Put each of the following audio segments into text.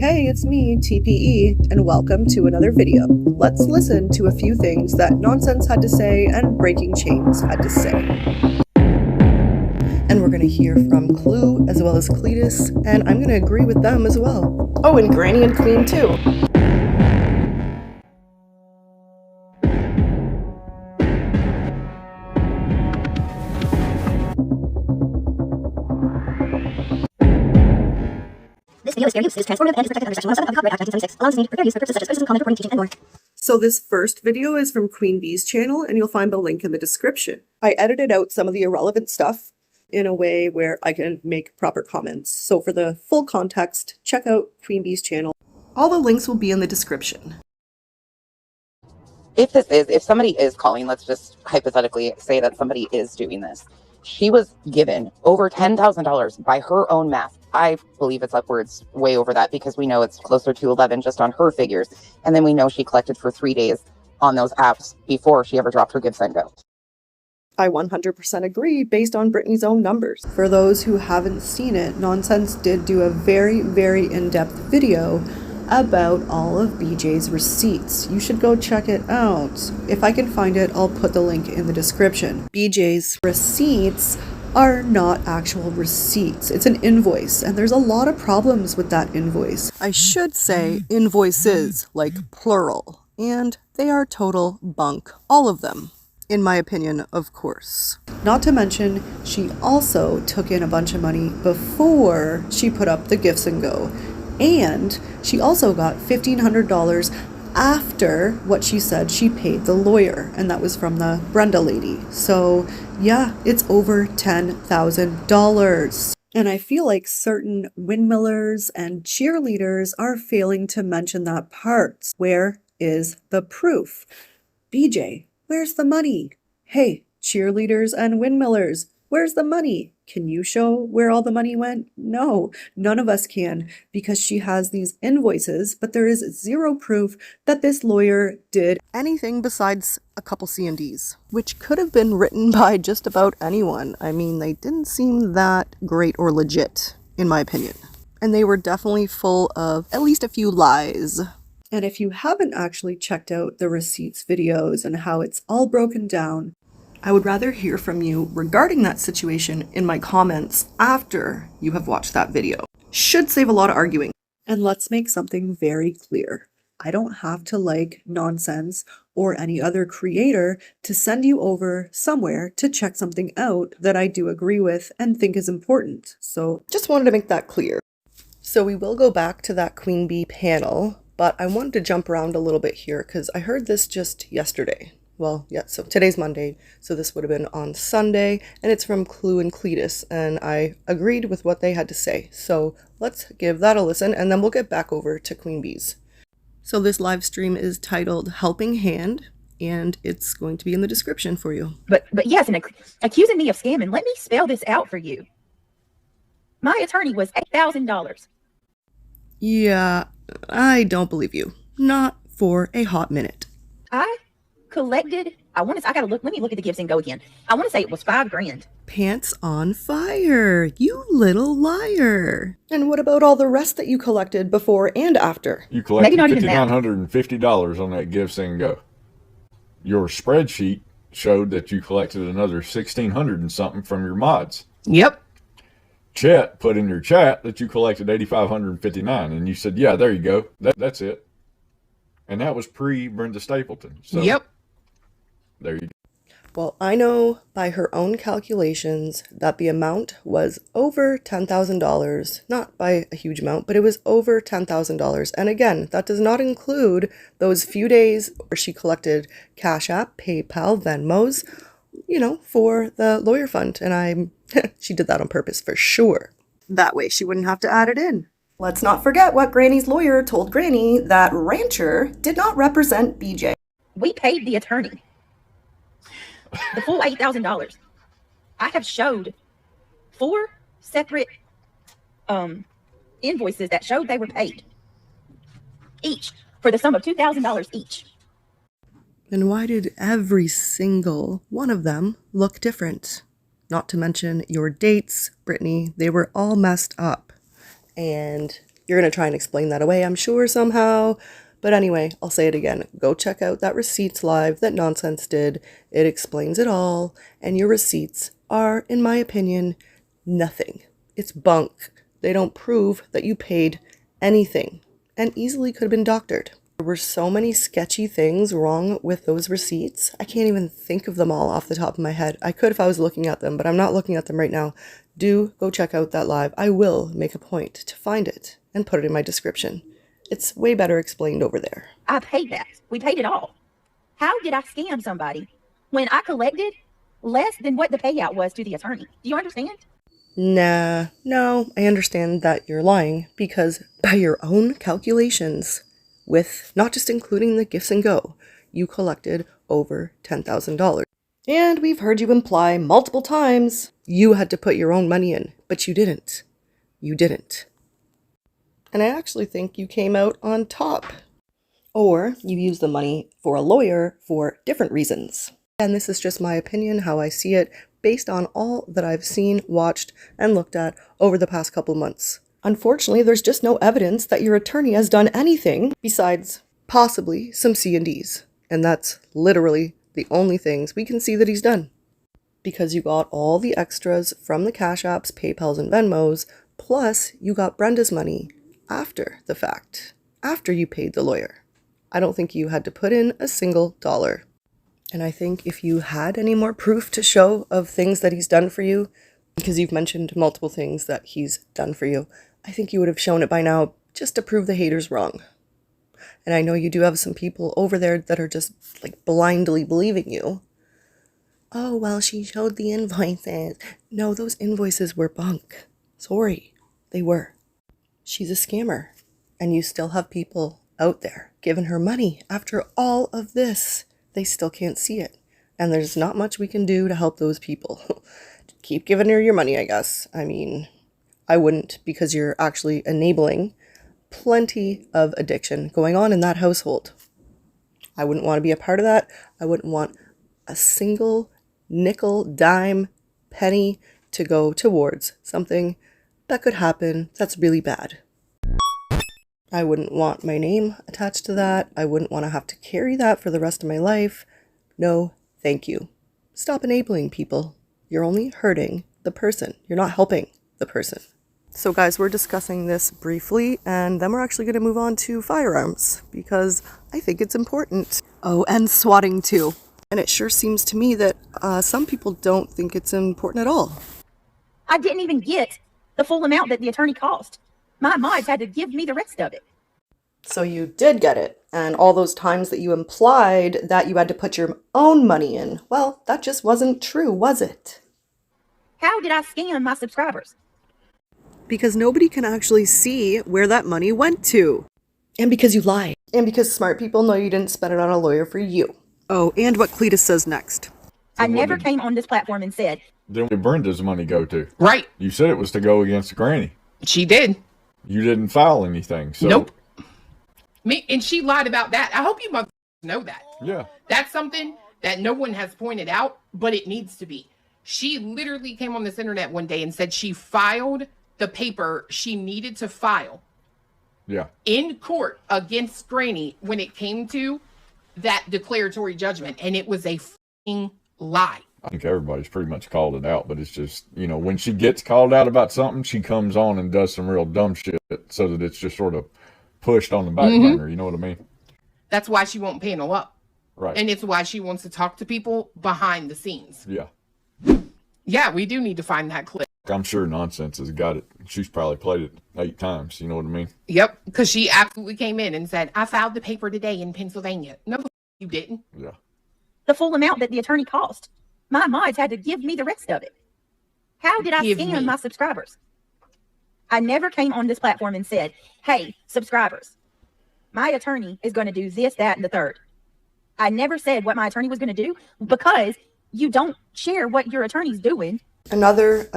Hey, it's me, TPE, and welcome to another video. Let's listen to a few things that Nonsense had to say and Breaking Chains had to say. And we're going to hear from Clue as well as Cletus, and I'm going to agree with them as well. Oh, and Granny and Queen too. This video is fair use. It is transformative and is protected under Section 107 of the Copyright Act 1976. Allows me for fair use for purposes such as criticism, comment, recording, teaching, and more. So this first video is from Queen Bee's channel, and you'll find the link in the description. I edited out some of the irrelevant stuff in a way where I can make proper comments. So for the full context, check out Queen Bee's channel. All the links will be in the description. If somebody is calling, let's just hypothetically say that somebody is doing this. She was given over $10,000 by her own math. I believe it's upwards way over that because we know it's closer to 11 just on her figures. And then we know she collected for 3 days on those apps before she ever dropped her Give, Send, Go. I 100% agree based on Brittney's own numbers. For those who haven't seen it, Nonsense did do a very, very in-depth video about all of BJ's receipts. You should go check it out. If I can find it, I'll put the link in the description. BJ's receipts are not actual receipts. It's an invoice, and there's a lot of problems with that invoice. I should say invoices, like plural, and they are total bunk, all of them. In my opinion, of course. Not to mention, she also took in a bunch of money before she put up the Gifts and Go. And she also got $1,500 after what she said she paid the lawyer. And that was from the Brenda lady. So yeah, it's over $10,000. And I feel like certain windmillers and cheerleaders are failing to mention that part. Where is the proof? BJ, where's the money? Hey, cheerleaders and windmillers, where's the money? Can you show where all the money went? No, none of us can because she has these invoices, but there is zero proof that this lawyer did anything besides a couple C&Ds, which could have been written by just about anyone. I mean, they didn't seem that great or legit, in my opinion. And they were definitely full of at least a few lies. And if you haven't actually checked out the receipts videos and how it's all broken down, I would rather hear from you regarding that situation in my comments after you have watched that video. Should save a lot of arguing. And let's make something very clear. I don't have to like Nonsense or any other creator to send you over somewhere to check something out that I do agree with and think is important. So just wanted to make that clear. So we will go back to that Queen Bee panel, but I wanted to jump around a little bit here because I heard this just yesterday. Well, yeah, so today's Monday, so this would have been on Sunday, and it's from Clue and Cletus, and I agreed with what they had to say. So let's give that a listen, and then we'll get back over to Queen Bee's. So this live stream is titled Helping Hand, and it's going to be in the description for you. But yes, and accusing me of scamming, let me spell this out for you. My attorney was $8,000. Yeah, I don't believe you. Not for a hot minute. I collected, I gotta look, let me look at the Gifts and Go again. I want to say it was $5,000. Pants on fire, you little liar. And what about all the rest that you collected before and after? You collected $5,950 on that Gifts and Go. Your spreadsheet showed that you collected another $1,600 and something from your mods. Yep. Chet put in your chat that you collected $8,559, and you said, yeah, there you go. That's it. And that was pre-Brenda Stapleton. So yep. There you go. Well, I know by her own calculations that the amount was over $10,000. Not by a huge amount, but it was over $10,000. And again, that does not include those few days where she collected Cash App, PayPal, Venmos, you know, for the lawyer fund. And she did that on purpose for sure. That way she wouldn't have to add it in. Let's not forget what Granny's lawyer told Granny, that Rancher did not represent BJ. We paid the attorney the full $8,000. I have showed 4 separate invoices that showed they were paid. each for the sum of $2,000 each. And why did every single one of them look different? Not to mention your dates, Brittney, they were all messed up. And you're going to try and explain that away, I'm sure, somehow. But anyway, I'll say it again. Go check out that receipts live that Nonsense did. It explains it all. And your receipts are, in my opinion, nothing. It's bunk. They don't prove that you paid anything and easily could have been doctored. There were so many sketchy things wrong with those receipts. I can't even think of them all off the top of my head. I could if I was looking at them, but I'm not looking at them right now. Do go check out that live. I will make a point to find it and put it in my description. It's way better explained over there. I paid that. We paid it all. How did I scam somebody when I collected less than what the payout was to the attorney? Do you understand? Nah, no, I understand that you're lying because by your own calculations, with not just including the gifts and go, you collected over $10,000. And we've heard you imply multiple times you had to put your own money in, but you didn't. You didn't. And I actually think you came out on top. Or you used the money for a lawyer for different reasons. And this is just my opinion, how I see it, based on all that I've seen, watched, and looked at over the past couple months. Unfortunately, there's just no evidence that your attorney has done anything besides possibly some C&Ds. And that's literally the only things we can see that he's done. Because you got all the extras from the Cash Apps, PayPals, and Venmos, plus you got Brenda's money after the fact, after you paid the lawyer. I don't think you had to put in a single dollar. And I think if you had any more proof to show of things that he's done for you, because you've mentioned multiple things that he's done for you, I think you would have shown it by now just to prove the haters wrong. And I know you do have some people over there that are just like blindly believing you. Oh, well, she showed the invoices. No, those invoices were bunk. Sorry, they were. She's a scammer. And you still have people out there giving her money after all of this. They still can't see it. And there's not much we can do to help those people. Keep giving her your money, I guess. I mean, I wouldn't, because you're actually enabling plenty of addiction going on in that household. I wouldn't want to be a part of that. I wouldn't want a single nickel, dime, penny to go towards something that could happen that's really bad. I wouldn't want my name attached to that. I wouldn't want to have to carry that for the rest of my life. No, thank you. Stop enabling people. You're only hurting the person. You're not helping the person. So guys, we're discussing this briefly, and then we're actually going to move on to firearms, because I think it's important. Oh, and swatting too. And it sure seems to me that some people don't think it's important at all. I didn't even get the full amount that the attorney cost. My mods had to give me the rest of it. So you did get it, and all those times that you implied that you had to put your own money in, well, that just wasn't true, was it? How did I scam my subscribers? Because nobody can actually see where that money went to. And because you lie. And because smart people know you didn't spend it on a lawyer for you. Oh, and what Cletus says next. I never came on this platform and said, Then where did Brenda's money go to? Right. You said it was to go against Granny. She did. You didn't file anything, so. Nope. And she lied about that. I hope you must know that. Yeah. That's something that no one has pointed out, but it needs to be. She literally came on this internet one day and said she filed the paper she needed to file. Yeah. In court against Granny when it came to that declaratory judgment, and it was a f***ing lie. I think everybody's pretty much called it out, but it's just, you know, when she gets called out about something, she comes on and does some real dumb shit so that it's just sort of pushed on the back burner. You know what I mean? That's why she won't panel up. Right. And it's why she wants to talk to people behind the scenes. Yeah. Yeah, we do need to find that clip. I'm sure Nonsense has got it. She's probably played it 8 times. You know what I mean? Yep, because she absolutely came in and said, I filed the paper today in Pennsylvania. No, you didn't. Yeah. the full amount that the attorney cost. My mods had to give me the rest of it. How did I scam my subscribers? I never came on this platform and said, hey, subscribers, my attorney is going to do this, that, and the third. I never said what my attorney was going to do because you don't share what your attorney's doing. Another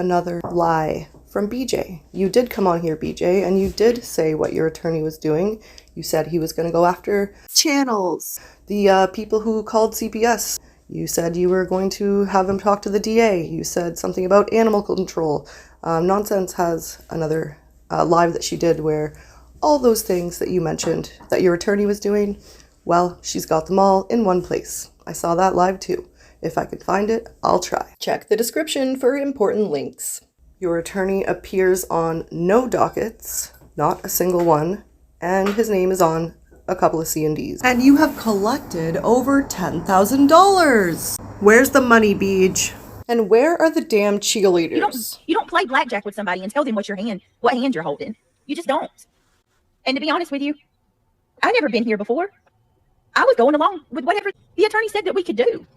lie from BJ. You did come on here, BJ, and you did say what your attorney was doing. You said he was going to go after Channels. the people who called CPS. You said you were going to have him talk to the DA. You said something about animal control. Nonsense has another live that she did where all those things that you mentioned that your attorney was doing, well, she's got them all in one place. I saw that live too. If I can find it, I'll try. Check the description for important links. Your attorney appears on no dockets, not a single one, and his name is on a couple of C&Ds. And you have collected over $10,000. Where's the money, Beej? And where are the damn You cheerleaders? don't play blackjack with somebody and tell them what hand you're holding. You just don't. And to be honest with you, I've never been here before. I was going along with whatever the attorney said that we could do.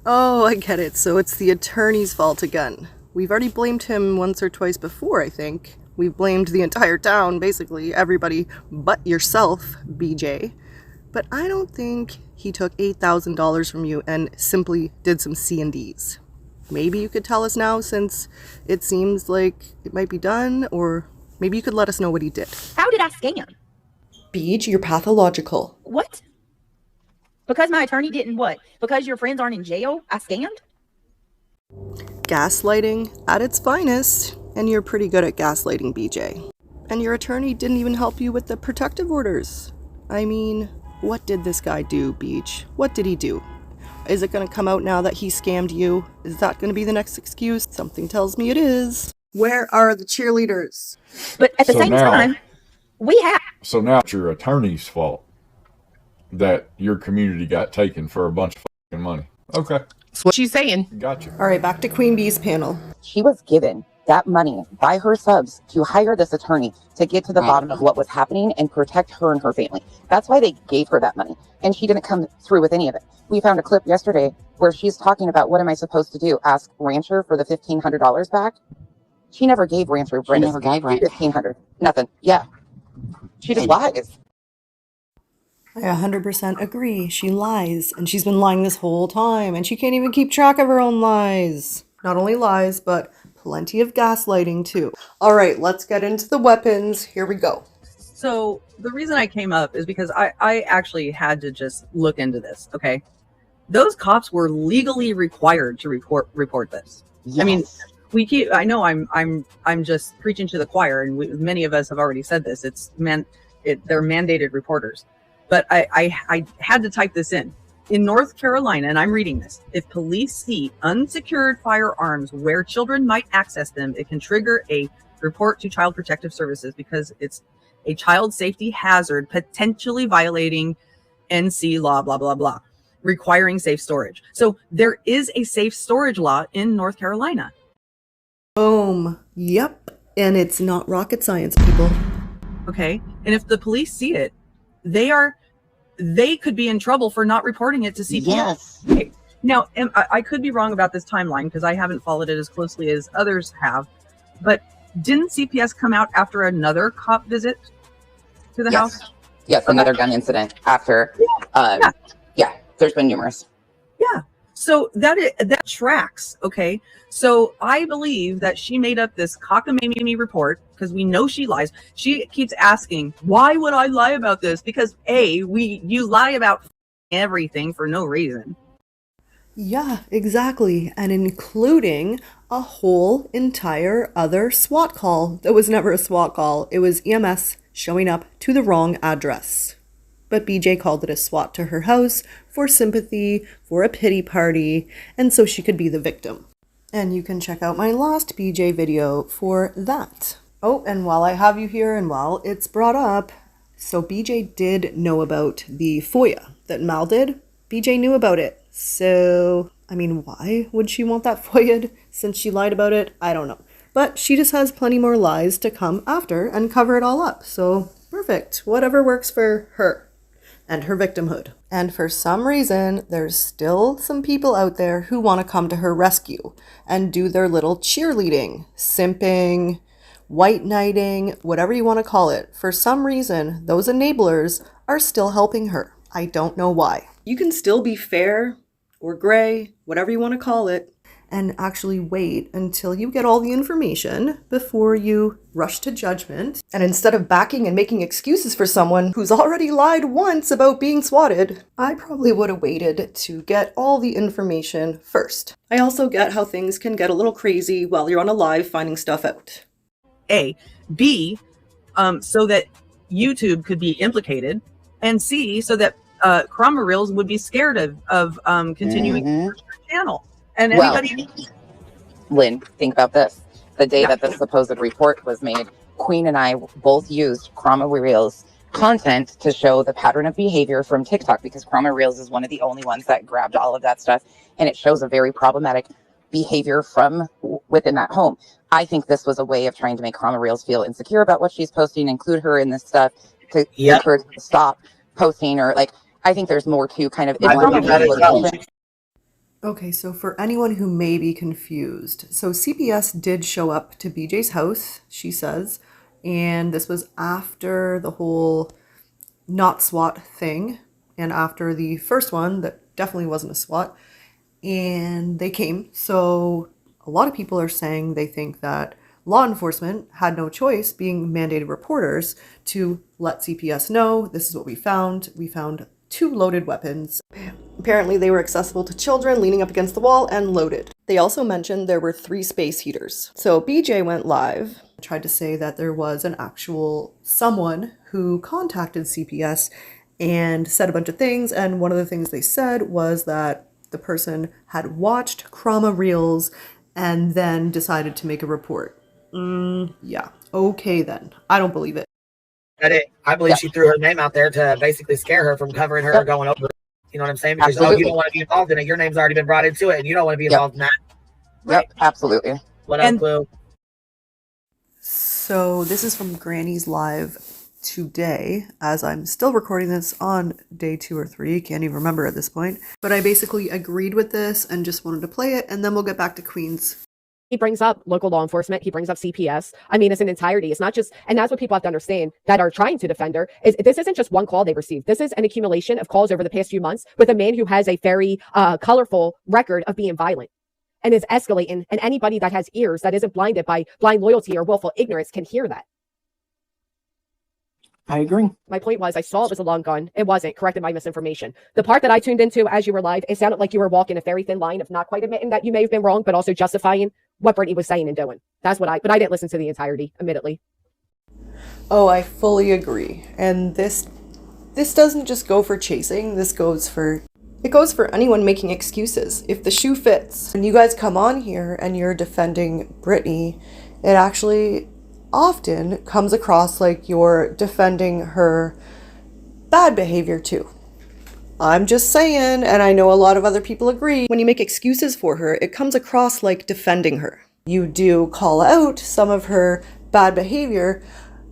Oh, I get it. So it's the attorney's fault again. We've already blamed him once or twice before, I think. We've blamed the entire town, basically, everybody but yourself, BJ. But I don't think he took $8,000 from you and simply did some C&Ds. Maybe you could tell us now since it seems like it might be done, or maybe you could let us know what he did. How did I scam? Beej, you're pathological. What? Because my attorney didn't what? Because your friends aren't in jail, I scammed? Gaslighting at its finest, and you're pretty good at gaslighting, BJ. And your attorney didn't even help you with the protective orders. I mean, what did this guy do, Beej? What did he do? Is it going to come out now that he scammed you? Is that going to be the next excuse? Something tells me it is. Where are the cheerleaders? But at the So same now- time, we have So now it's your attorney's fault that your community got taken for a bunch of fucking money. Okay, That's what she's saying. gotcha. All right, back to Queen Bee's panel. She was given that money by her subs to hire this attorney to get to the bottom of what was happening and protect her and her family. That's why they gave her that money. And she didn't come through with any of it. We found a clip yesterday where she's talking about, what am I supposed to do? Ask Rancher for the $1,500 back? She never gave Rancher $1,500. Nothing. Yeah. She just lies. I 100% agree. She lies, and she's been lying this whole time, and she can't even keep track of her own lies. Not only lies, but plenty of gaslighting, too. All right, let's get into the weapons. Here we go. So the reason I came up is because I actually had to just look into this. Okay, those cops were legally required to report this. Yes. I mean, I know I'm just preaching to the choir, and many of us have already said this. They're mandated reporters, but I had to type this in. In North Carolina, and I'm reading this, if police see unsecured firearms where children might access them, it can trigger a report to Child Protective Services because it's a child safety hazard, potentially violating NC law, blah, blah, blah, requiring safe storage. So there is a safe storage law in North Carolina. Boom. Yep. And it's not rocket science, people. Okay. And if the police see it, they could be in trouble for not reporting it to CPS. Yes. Okay. Now, I could be wrong about this timeline because I haven't followed it as closely as others have, but didn't CPS come out after another cop visit to the house? Yes, another gun incident after. Yeah, there's been numerous. Yeah. So that tracks. Okay. So I believe that she made up this cockamamie report because we know she lies. She keeps asking, why would I lie about this? Because you lie about everything for no reason. Yeah, exactly. And including a whole entire other SWAT call that was never a SWAT call. It was EMS showing up to the wrong address. But BJ called it a SWAT to her house for sympathy, for a pity party, and so she could be the victim. And you can check out my last BJ video for that. Oh, and while I have you here and while it's brought up, so BJ did know about the FOIA that Mal did. BJ knew about it. So, I mean, why would she want that FOIA'd since she lied about it? I don't know. But she just has plenty more lies to come after and cover it all up. So, perfect. Whatever works for her and her victimhood. And for some reason, there's still some people out there who want to come to her rescue and do their little cheerleading, simping, white knighting, whatever you want to call it. For some reason, those enablers are still helping her. I don't know why. You can still be fair or gray, whatever you want to call it, and actually wait until you get all the information before you rush to judgment. And instead of backing and making excuses for someone who's already lied once about being swatted, I probably would have waited to get all the information first. I also get how things can get a little crazy while you're on a live finding stuff out. A. B, so that YouTube could be implicated, and C, so that Chroma Reels would be scared of continuing their channel. And anybody... Lynn, think about this. The day that the supposed report was made, Queen and I both used Chroma Reels content to show the pattern of behavior from TikTok, because Chroma Reels is one of the only ones that grabbed all of that stuff, and it shows a very problematic behavior from within that home. I think this was a way of trying to make Chroma Reels feel insecure about what she's posting, include her in this stuff, to encourage her to stop posting, or like, I think there's more to kind of... Okay, so for anyone who may be confused, so CPS did show up to BJ's house, she says, and this was after the whole not SWAT thing, and after the first one that definitely wasn't a SWAT, and they came. So a lot of people are saying they think that law enforcement had no choice, being mandated reporters, to let CPS know this is what we found. We found 2 loaded weapons. Apparently they were accessible to children, leaning up against the wall, and loaded. They also mentioned there were 3 space heaters. So BJ went live, tried to say that there was an actual someone who contacted CPS and said a bunch of things, and one of the things they said was that the person had watched Chroma Reels and then decided to make a report. Yeah, okay then. I don't believe it. I believe she threw her name out there to basically scare her from covering her or going over. You know what I'm saying? Because you don't want to be involved in it. Your name's already been brought into it, and you don't want to be involved in that. Yep, absolutely. What else, Clue? So this is from Granny's Live today, as I'm still recording this on day 2 or 3. Can't even remember at this point. But I basically agreed with this and just wanted to play it, and then we'll get back to Queen's. He brings up local law enforcement. He brings up CPS. I mean, it's an entirety. It's not just, and that's what people have to understand that are trying to defend her, is this isn't just one call they received. This is an accumulation of calls over the past few months with a man who has a very colorful record of being violent and is escalating. And anybody that has ears that isn't blinded by blind loyalty or willful ignorance can hear that. I agree. My point was, I saw it was a long gun. It wasn't. Corrected my misinformation. The part that I tuned into as you were live, it sounded like you were walking a very thin line of not quite admitting that you may have been wrong, but also justifying what Brittney was saying and doing. That's what but I didn't listen to the entirety, admittedly. Oh, I fully agree. And this doesn't just go for chasing. It goes for anyone making excuses. If the shoe fits, when you guys come on here and you're defending Brittney, it actually often comes across like you're defending her bad behavior too. I'm just saying, and I know a lot of other people agree, when you make excuses for her, it comes across like defending her. You do call out some of her bad behavior,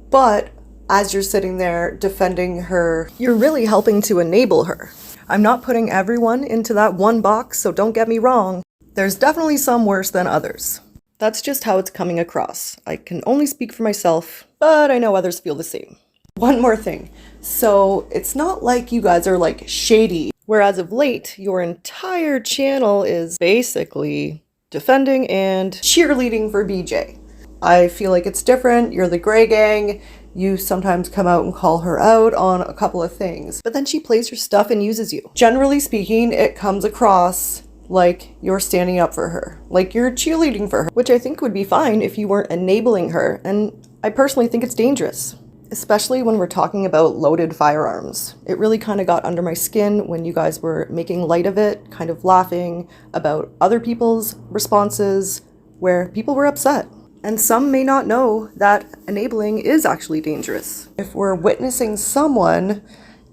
but as you're sitting there defending her, you're really helping to enable her. I'm not putting everyone into that one box, so don't get me wrong. There's definitely some worse than others. That's just how it's coming across. I can only speak for myself, but I know others feel the same. One more thing. So it's not like you guys are like shady, whereas of late, your entire channel is basically defending and cheerleading for BJ. I feel like it's different. You're the gray gang. You sometimes come out and call her out on a couple of things, but then she plays your stuff and uses you. Generally speaking, it comes across like you're standing up for her, like you're cheerleading for her, which I think would be fine if you weren't enabling her. And I personally think it's dangerous, especially when we're talking about loaded firearms. It really kind of got under my skin when you guys were making light of it, kind of laughing about other people's responses where people were upset. And some may not know that enabling is actually dangerous. If we're witnessing someone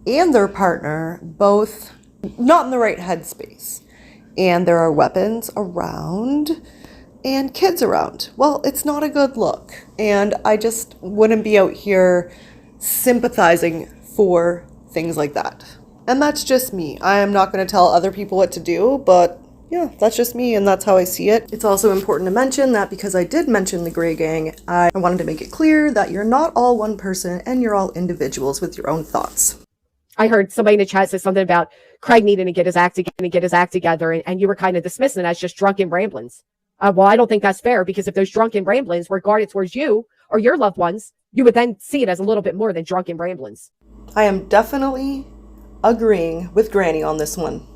and their partner both not in the right headspace, and there are weapons around and kids around, well, it's not a good look. And I just wouldn't be out here sympathizing for things like that. And that's just me. I am not going to tell other people what to do, but yeah, that's just me, and that's how I see it. It's also important to mention that because I did mention the gray gang, I wanted to make it clear that you're not all one person and you're all individuals with your own thoughts. I heard somebody in the chat say something about Craig needing to get his act together, and you were kind of dismissing it as just drunken ramblings. Well, I don't think that's fair, because if those drunken ramblings were guarded towards you or your loved ones, you would then see it as a little bit more than drunken ramblings. I am definitely agreeing with Granny on this one.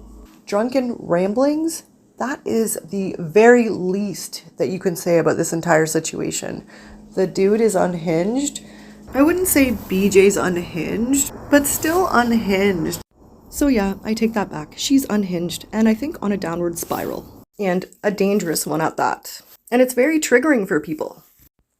Drunken ramblings, that is the very least that you can say about this entire situation. The dude is unhinged. I wouldn't say BJ's unhinged, but still unhinged. So yeah, I take that back. She's unhinged, and I think on a downward spiral. And a dangerous one at that. And it's very triggering for people.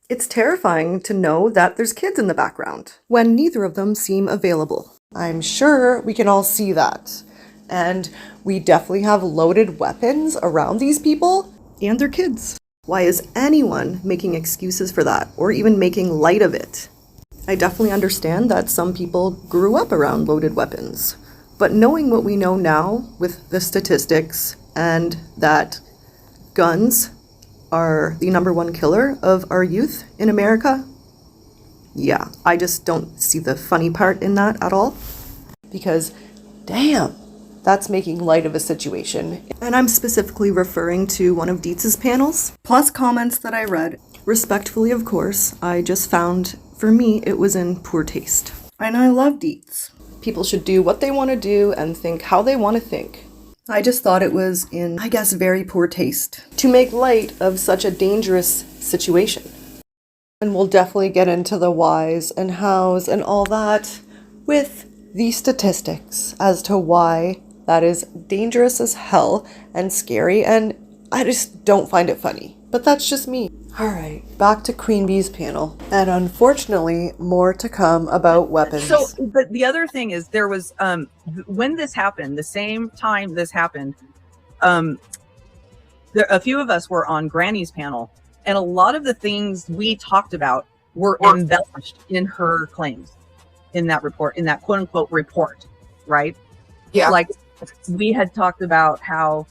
It's terrifying to know that there's kids in the background when neither of them seem available. I'm sure we can all see that. And we definitely have loaded weapons around these people and their kids. Why is anyone making excuses for that, or even making light of it? I definitely understand that some people grew up around loaded weapons, but knowing what we know now with the statistics and that guns are the #1 killer of our youth in America, yeah, I just don't see the funny part in that at all. Because, damn, that's making light of a situation. And I'm specifically referring to one of Deets' panels, plus comments that I read. Respectfully, of course, I just found, for me, it was in poor taste. And I love Deets. People should do what they want to do and think how they want to think. I just thought it was in, I guess, very poor taste to make light of such a dangerous situation. And we'll definitely get into the whys and hows and all that with the statistics as to why that is dangerous as hell and scary, and I just don't find it funny. But that's just me. Alright, back to Queen Bee's panel. And unfortunately, more to come about weapons. So, but the other thing is, there was, when this happened, the same time this happened, a few of us were on Granny's panel, and a lot of the things we talked about were embellished in her claims, in that report, in that quote unquote report, right? Yeah. Like, we had talked about how,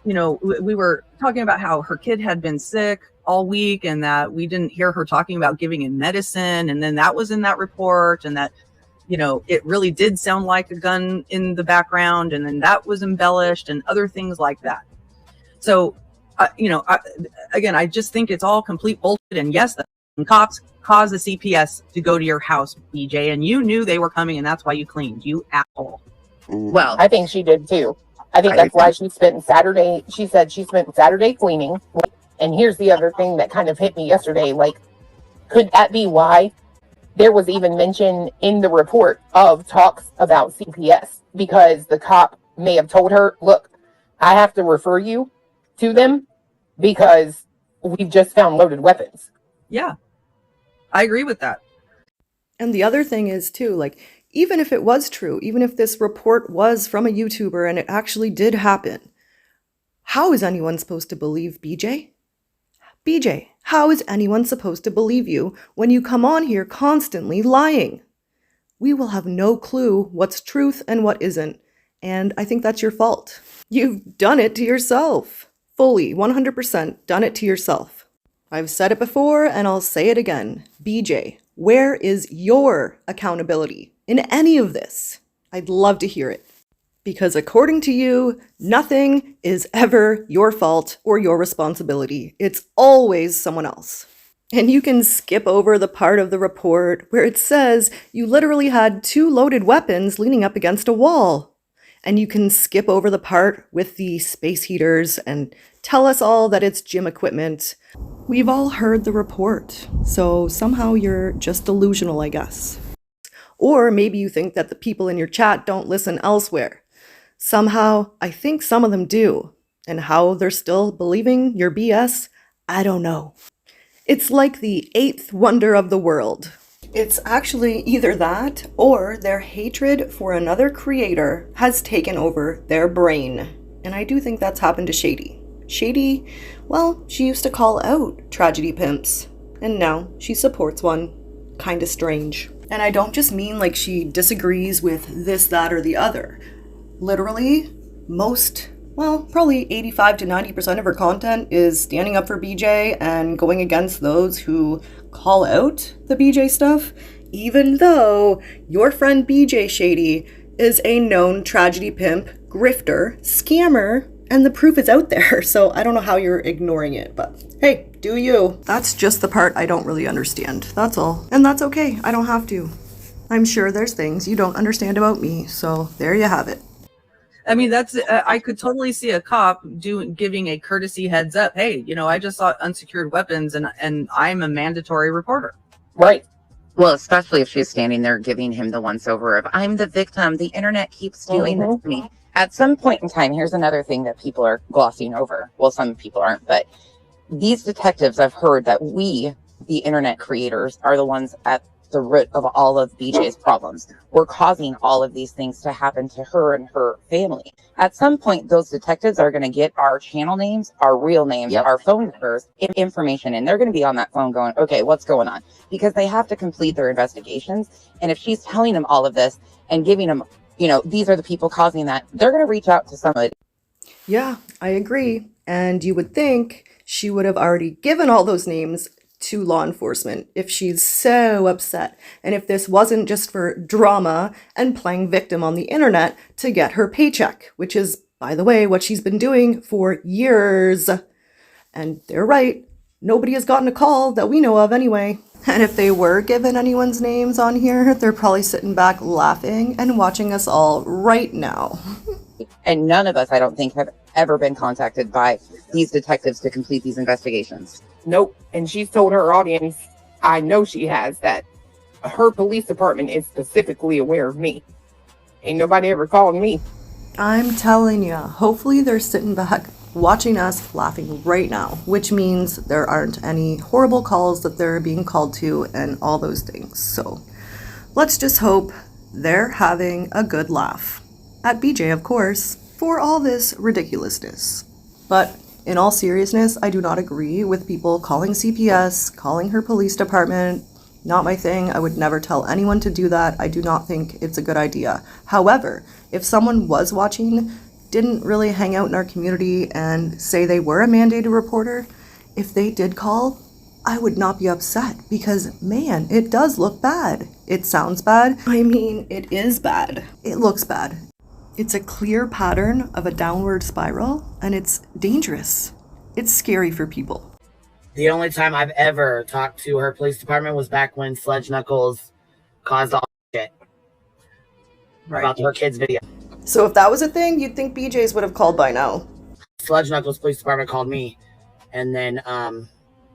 we were talking about how her kid had been sick all week, and that we didn't hear her talking about giving in medicine. And then that was in that report, and that, it really did sound like a gun in the background. And then that was embellished and other things like that. So, I just think it's all complete bullshit. And yes, the cops caused the CPS to go to your house, BJ, and you knew they were coming, and that's why you cleaned, you asshole. Well, I think she did too. I think that's why she spent Saturday. She said she spent Saturday cleaning. And here's the other thing that kind of hit me yesterday. Like, could that be why there was even mention in the report of talks about CPS? Because the cop may have told her, look, I have to refer you to them because we've just found loaded weapons. Yeah, I agree with that. And the other thing is too, like, even if it was true, even if this report was from a YouTuber and it actually did happen, how is anyone supposed to believe BJ? BJ, how is anyone supposed to believe you when you come on here constantly lying? We will have no clue what's truth and what isn't. And I think that's your fault. You've done it to yourself. Fully, 100% done it to yourself. I've said it before and I'll say it again. BJ, where is your accountability in any of this? I'd love to hear it. Because according to you, nothing is ever your fault or your responsibility. It's always someone else. And you can skip over the part of the report where it says you literally had 2 loaded weapons leaning up against a wall. And you can skip over the part with the space heaters and tell us all that it's gym equipment. We've all heard the report, so somehow you're just delusional, I guess. Or maybe you think that the people in your chat don't listen elsewhere. Somehow, I think some of them do. And how they're still believing your BS, I don't know. It's like the 8th wonder of the world. It's actually either that or their hatred for another creator has taken over their brain. And I do think that's happened to Shady. Shady, well, she used to call out tragedy pimps. And now she supports one. Kinda strange. And I don't just mean like she disagrees with this, that, or the other. Literally, probably 85 to 90% of her content is standing up for BJ and going against those who call out the BJ stuff. even though your friend BJ Shady is a known tragedy pimp, grifter, scammer, and the proof is out there. So I don't know how you're ignoring it, but hey, do you. That's just the part I don't really understand. That's all. And that's okay. I don't have to. I'm sure there's things you don't understand about me. So there you have it. I mean, that's I could totally see a cop giving a courtesy heads up. Hey, you know, I just saw unsecured weapons, and I'm a mandatory reporter. Right. Well, especially if she's standing there giving him the once over of, I'm the victim. The internet keeps doing this to me. At some point in time, here's another thing that people are glossing over. Well, some people aren't, but these detectives, I've heard that we, the internet creators, are the ones at the root of all of BJ's problems. We're causing all of these things to happen to her and her family. At some point, those detectives are going to get our channel names, our real names, our phone numbers, information, and they're going to be on that phone going, okay, what's going on? Because they have to complete their investigations. And if she's telling them all of this and giving them, you know, these are the people causing that, they're going to reach out to somebody. Yeah, I agree. And you would think she would have already given all those names to law enforcement if she's so upset, and if this wasn't just for drama and playing victim on the internet to get her paycheck, which is, by the way, what she's been doing for years. And they're right, nobody has gotten a call that we know of anyway. And if they were given anyone's names on here, they're probably sitting back laughing and watching us all right now. And none of us, I don't think, have ever been contacted by these detectives to complete these investigations. Nope. And she's told her audience, I know she has, that her police department is specifically aware of me. Ain't nobody ever called me. I'm telling ya, hopefully they're sitting back watching us laughing right now, which means there aren't any horrible calls that they're being called to and all those things. So let's just hope they're having a good laugh. At BJ, of course, for all this ridiculousness. But in all seriousness, I do not agree with people calling CPS, calling her police department. Not my thing. I would never tell anyone to do that. I do not think it's a good idea. However, if someone was watching, didn't really hang out in our community, and say they were a mandated reporter, if they did call, I would not be upset because, man, it does look bad. It sounds bad. I mean, it is bad. It looks bad. It's a clear pattern of a downward spiral, and it's dangerous. It's scary for people. The only time I've ever talked to her police department was back when Sludge Knuckles caused all shit about her kids' video. So if that was a thing, you'd think BJ's would have called by now. Sludge Knuckles police department called me, and then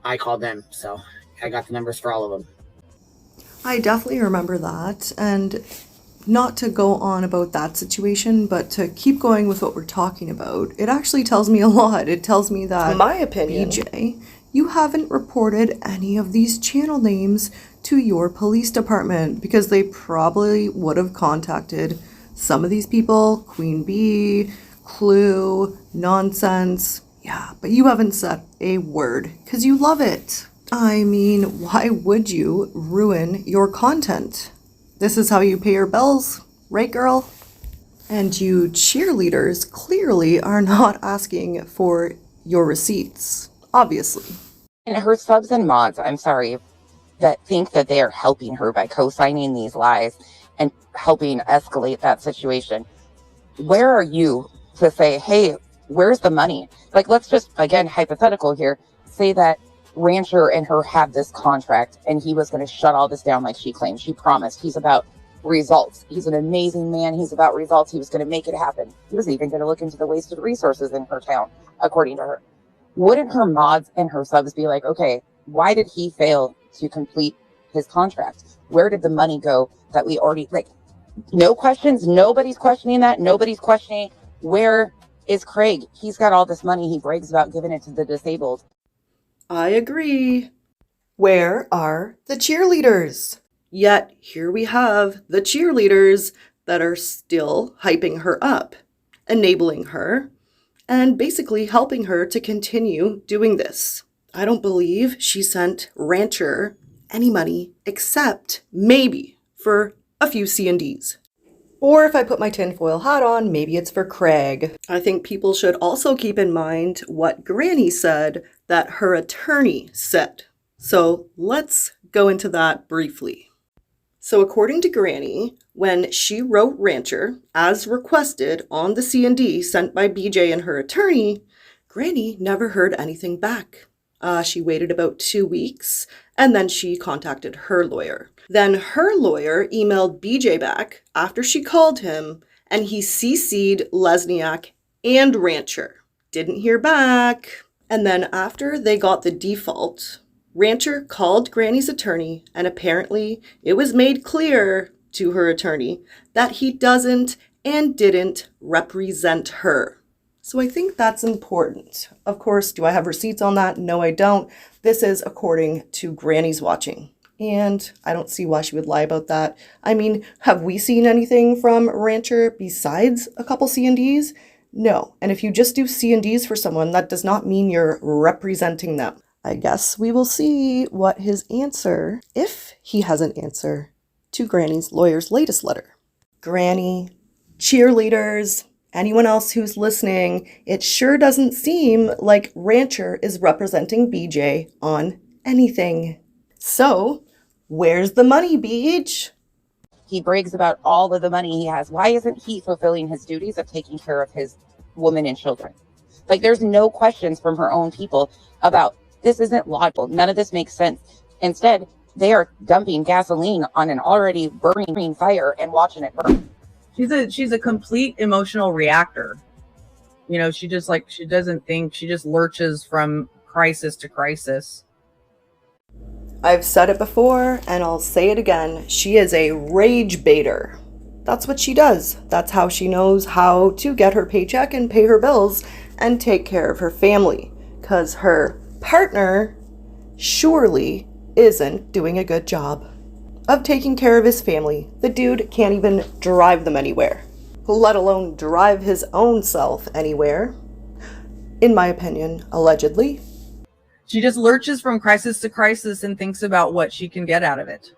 I called them, so I got the numbers for all of them. I definitely remember that, and not to go on about that situation, but to keep going with what we're talking about, it actually tells me a lot. It tells me that, In my opinion, BJ, you haven't reported any of these channel names to your police department because they probably would have contacted some of these people, Queen Bee, Clue, Nonsense. Yeah, but you haven't said a word because you love it. I mean, why would you ruin your content? This is how you pay your bills, right, girl? And you cheerleaders clearly are not asking for your receipts, obviously. And her subs and mods, I'm sorry, that think that they are helping her by co-signing these lies and helping escalate that situation. Where are you to say, hey, where's the money? Like, let's just, again, hypothetical here, say that Rancher and her have this contract and he was going to shut all this down like she claimed. She promised. He's about results. He's an amazing man. He's about results. He was going to make it happen. He was even going to look into the wasted resources in her town, according to her. Wouldn't her mods and her subs be like, okay, why did he fail to complete his contract? Where did the money go that we already, like, no questions. Nobody's questioning that. Nobody's questioning where is Craig. He's got all this money. He brags about giving it to the disabled. I agree. Where are the cheerleaders? Yet here we have the cheerleaders that are still hyping her up, enabling her, and basically helping her to continue doing this. I don't believe she sent Rancher any money except maybe for a few C&Ds. Or if I put my tinfoil hat on, maybe it's for Craig. I think people should also keep in mind what Granny said that her attorney said. So let's go into that briefly. So according to Granny, when she wrote Rancher as requested on the C&D sent by BJ and her attorney, Granny never heard anything back. She waited about 2 weeks and then she contacted her lawyer. Then her lawyer emailed BJ back after she called him and he CC'd Lesniak and Rancher. Didn't hear back. And then after they got the default, Rancher called Granny's attorney and apparently it was made clear to her attorney that he doesn't and didn't represent her. So I think that's important. Of course, do I have receipts on that? No, I don't. This is according to Granny's watching. And I don't see why she would lie about that. I mean, have we seen anything from Rancher besides a couple C&Ds? No. And if you just do C&Ds for someone, that does not mean you're representing them. I guess we will see what his answer, if he has an answer, to Granny's lawyer's latest letter. Granny, cheerleaders, anyone else who's listening, it sure doesn't seem like Rancher is representing BJ on anything. So, where's the money, Beach? He brags about all of the money he has. Why isn't he fulfilling his duties of taking care of his woman and children? Like, there's no questions from her own people about this isn't logical. None of this makes sense. Instead, they are dumping gasoline on an already burning fire and watching it burn. She's a complete emotional reactor. You know, she doesn't think, she just lurches from crisis to crisis. I've said it before and I'll say it again. She is a rage baiter. That's what she does. That's how she knows how to get her paycheck and pay her bills and take care of her family. Because her partner surely isn't doing a good job of taking care of his family. The dude can't even drive them anywhere, let alone drive his own self anywhere. In my opinion, allegedly. She just lurches from crisis to crisis and thinks about what she can get out of it.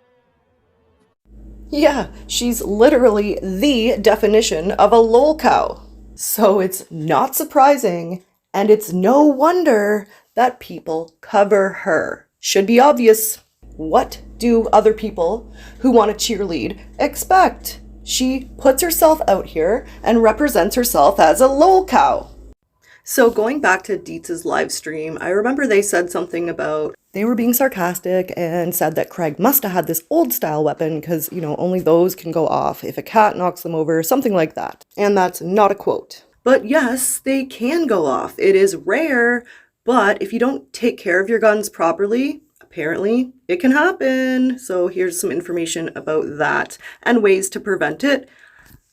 Yeah, she's literally the definition of a lol cow. So it's not surprising, and it's no wonder that people cover her. Should be obvious. What do other people who want to cheerlead expect? She puts herself out here and represents herself as a lol cow. So going back to Deets' live stream, I remember they said something about they were being sarcastic and said that Craig must have had this old style weapon because, you know, only those can go off if a cat knocks them over, something like that. And that's not a quote. But yes, they can go off. It is rare, but if you don't take care of your guns properly, apparently it can happen. So here's some information about that and ways to prevent it.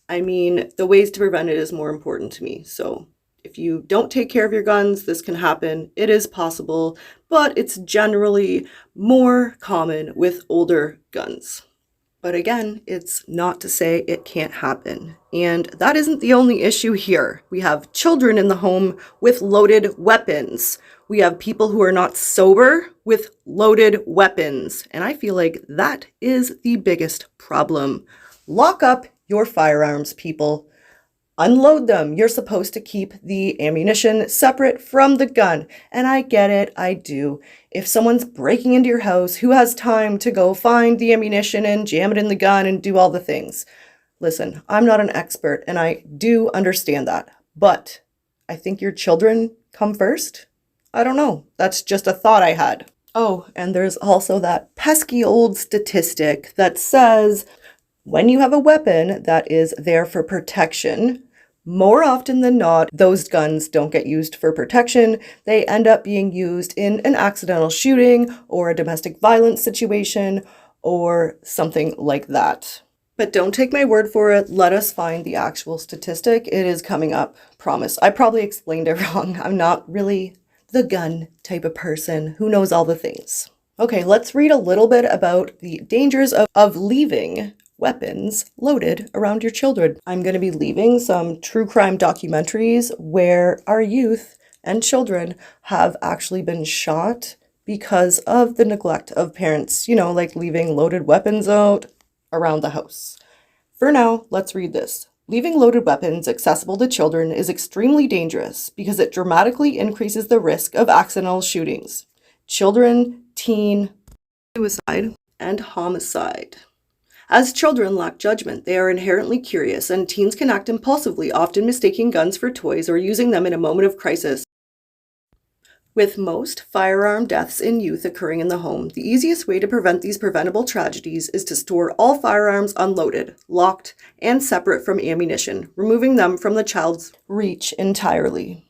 I mean, the ways to prevent it is more important to me. So if you don't take care of your guns, this can happen. It is possible, but it's generally more common with older guns. But again, it's not to say it can't happen. And that isn't the only issue here. We have children in the home with loaded weapons. We have people who are not sober with loaded weapons. And I feel like that is the biggest problem. Lock up your firearms, people. Unload them. You're supposed to keep the ammunition separate from the gun. And I get it, I do. If someone's breaking into your house, who has time to go find the ammunition and jam it in the gun and do all the things? Listen, I'm not an expert and I do understand that. But I think your children come first. I don't know. That's just a thought I had. Oh, and there's also that pesky old statistic that says when you have a weapon that is there for protection, more often than not, those guns don't get used for protection. They end up being used in an accidental shooting or a domestic violence situation or something like that. But don't take my word for it. Let us find the actual statistic. It is coming up. Promise. I probably explained it wrong. I'm not really the gun type of person who knows all the things. Okay, let's read a little bit about the dangers of leaving weapons loaded around your children. I'm going to be leaving some true crime documentaries where our youth and children have actually been shot because of the neglect of parents, you know, like leaving loaded weapons out around the house. For now, let's read this. Leaving loaded weapons accessible to children is extremely dangerous because it dramatically increases the risk of accidental shootings, children, teen, suicide, and homicide. As children lack judgment, they are inherently curious, and teens can act impulsively, often mistaking guns for toys or using them in a moment of crisis. With most firearm deaths in youth occurring in the home, the easiest way to prevent these preventable tragedies is to store all firearms unloaded, locked, and separate from ammunition, removing them from the child's reach entirely.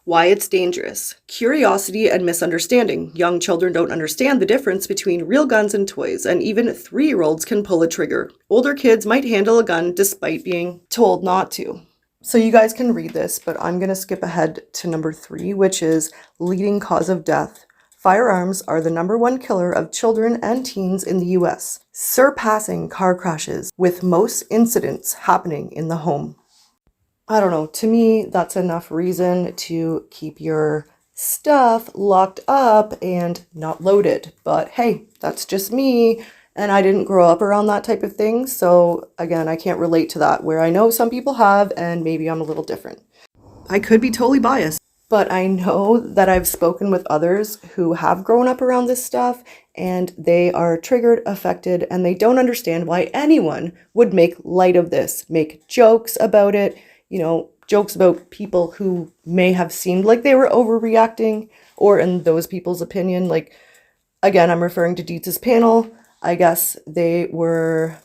Why it's dangerous. Curiosity and misunderstanding. Young children don't understand the difference between real guns and toys, and even 3-year-olds can pull a trigger. Older kids might handle a gun despite being told not to. So you guys can read this, but I'm going to skip ahead to number 3, which is leading cause of death. Firearms are the #1 killer of children and teens in the US, surpassing car crashes, with most incidents happening in the home. I don't know, to me, that's enough reason to keep your stuff locked up and not loaded. But hey, that's just me, and I didn't grow up around that type of thing. So again, I can't relate to that, where I know some people have, and maybe I'm a little different. I could be totally biased, but I know that I've spoken with others who have grown up around this stuff, and they are triggered, affected, and they don't understand why anyone would make light of this, make jokes about it, jokes about people who may have seemed like they were overreacting, or in those people's opinion, like, again, I'm referring to Deets' panel. I guess they were,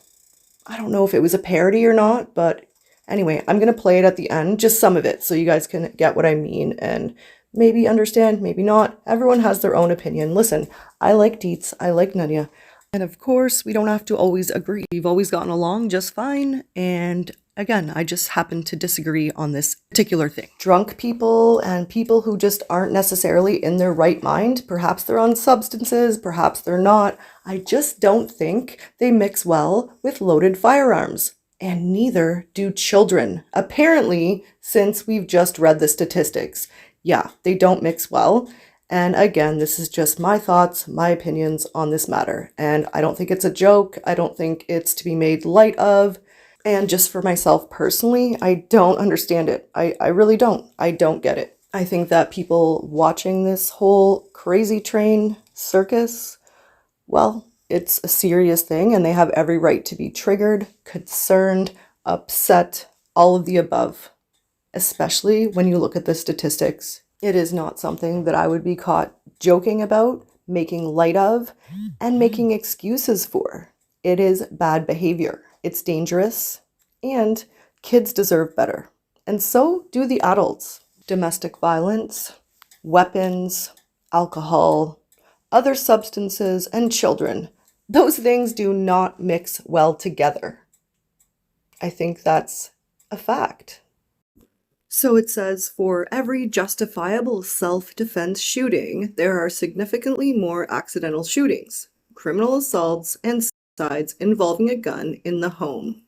I don't know if it was a parody or not, but anyway, I'm going to play it at the end, just some of it, so you guys can get what I mean and maybe understand, maybe not. Everyone has their own opinion. Listen, I like Deets, I like Nunya, and of course, we don't have to always agree. We've always gotten along just fine, and again, I just happen to disagree on this particular thing. Drunk people and people who just aren't necessarily in their right mind, perhaps they're on substances, perhaps they're not. I just don't think they mix well with loaded firearms. And neither do children. Apparently, since we've just read the statistics. Yeah, they don't mix well. And again, this is just my thoughts, my opinions on this matter. And I don't think it's a joke. I don't think it's to be made light of. And just for myself personally, I don't understand it. I really don't. I don't get it. I think that people watching this whole crazy train circus, well, it's a serious thing, and they have every right to be triggered, concerned, upset, all of the above, especially when you look at the statistics. It is not something that I would be caught joking about, making light of, and making excuses for. It is bad behavior. It's dangerous, and kids deserve better. And so do the adults. Domestic violence, weapons, alcohol, other substances, and children. Those things do not mix well together. I think that's a fact. So it says, for every justifiable self-defense shooting, there are significantly more accidental shootings, criminal assaults, and suicides involving a gun in the home.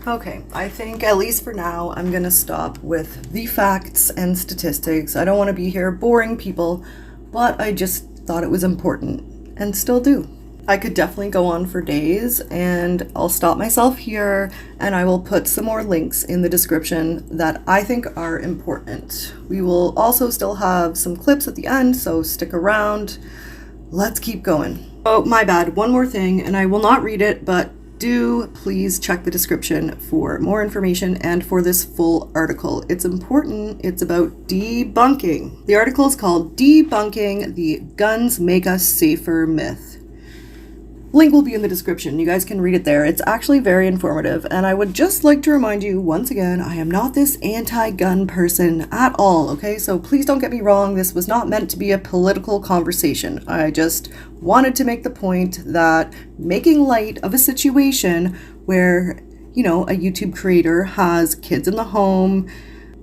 Okay, I think at least for now, I'm going to stop with the facts and statistics. I don't want to be here boring people, but I just thought it was important, and still do. I could definitely go on for days, and I'll stop myself here, and I will put some more links in the description that I think are important. We will also still have some clips at the end, so stick around. Let's keep going. Oh, my bad, one more thing, and I will not read it, but do please check the description for more information and for this full article. It's important. It's about debunking. The article is called Debunking the Guns Make Us Safer Myth. Link will be in the description. You guys can read it there. It's actually very informative, and I would just like to remind you once again, I am not this anti-gun person at all, okay? So please don't get me wrong. This was not meant to be a political conversation. I just wanted to make the point that making light of a situation where, a YouTube creator has kids in the home,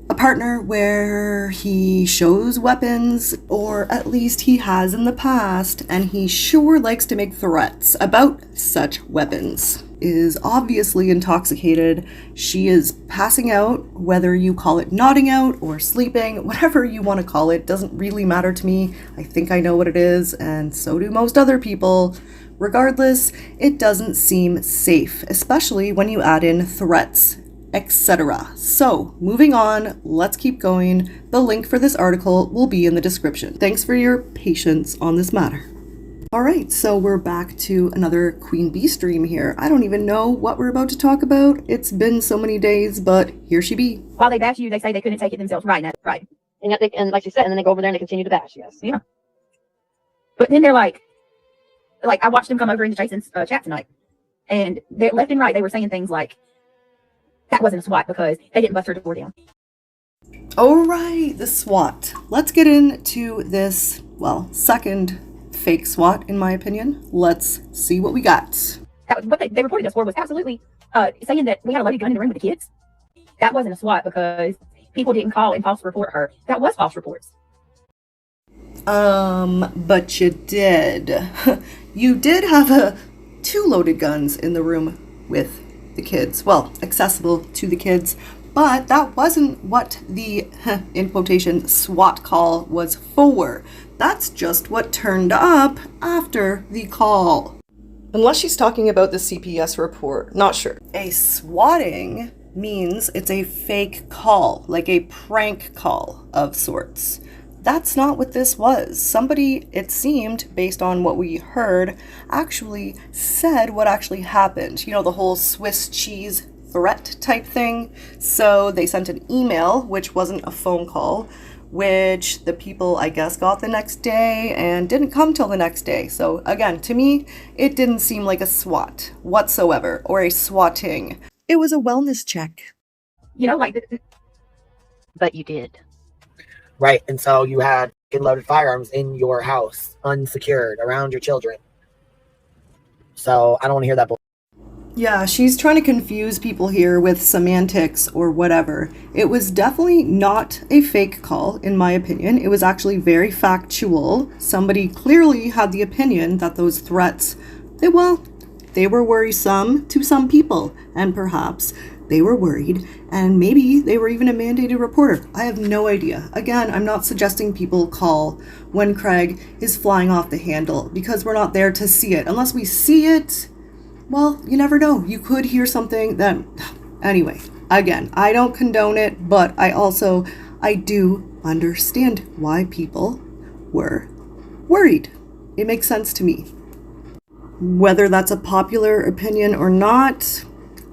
a partner where he shows weapons, or at least he has in the past, and he sure likes to make threats about such weapons, is obviously intoxicated. She is passing out, whether you call it nodding out or sleeping, whatever you want to call it, doesn't really matter to me. I think I know what it is, and so do most other people. Regardless, it doesn't seem safe, especially when you add in threats, etc. So, moving on, let's keep going. The link for this article will be in the description. Thanks for your patience on this matter. All right, so we're back to another Queen Bee stream here. I don't even know what we're about to talk about. It's been so many days, but here she be. While they bash you, they say they couldn't take it themselves. Right, Nat? Right. And yet they, and like you said, and then they go over there and they continue to bash. Yes. Yeah. But then they're like I watched them come over into Jason's chat tonight, and they're left and right. They were saying things like, "That wasn't a SWAT because they didn't bust her door down." All right, the SWAT. Let's get into this, well, second fake SWAT, in my opinion. Let's see what we got. What they reported us for was absolutely saying that we had a loaded gun in the room with the kids. That wasn't a SWAT because people didn't call and false report her. That was false reports. But you did. You did have 2 loaded guns in the room with the kids. Well, accessible to the kids. But that wasn't what the, in quotation, SWAT call was for. That's just what turned up after the call. Unless she's talking about the CPS report, not sure. A swatting means it's a fake call, like a prank call of sorts. That's not what this was. Somebody, it seemed, based on what we heard, actually said what actually happened. You know, the whole Swiss cheese threat type thing. So they sent an email, which wasn't a phone call, which the people, I guess, got the next day and didn't come till the next day. So again, to me, it didn't seem like a SWAT whatsoever, or a swatting. It was a wellness check. You know, like But you did. Right. And so you had loaded firearms in your house, unsecured, around your children. So I don't want to hear that. Yeah, she's trying to confuse people here with semantics or whatever. It was definitely not a fake call, in my opinion. It was actually very factual. Somebody clearly had the opinion that those threats, they were worrisome to some people, and perhaps they were worried, and maybe they were even a mandated reporter. I have no idea. Again, I'm not suggesting people call when Craig is flying off the handle, because we're not there to see it. Unless we see it, well, you never know. You could hear something that... Anyway, again, I don't condone it, but I do understand why people were worried. It makes sense to me. Whether that's a popular opinion or not,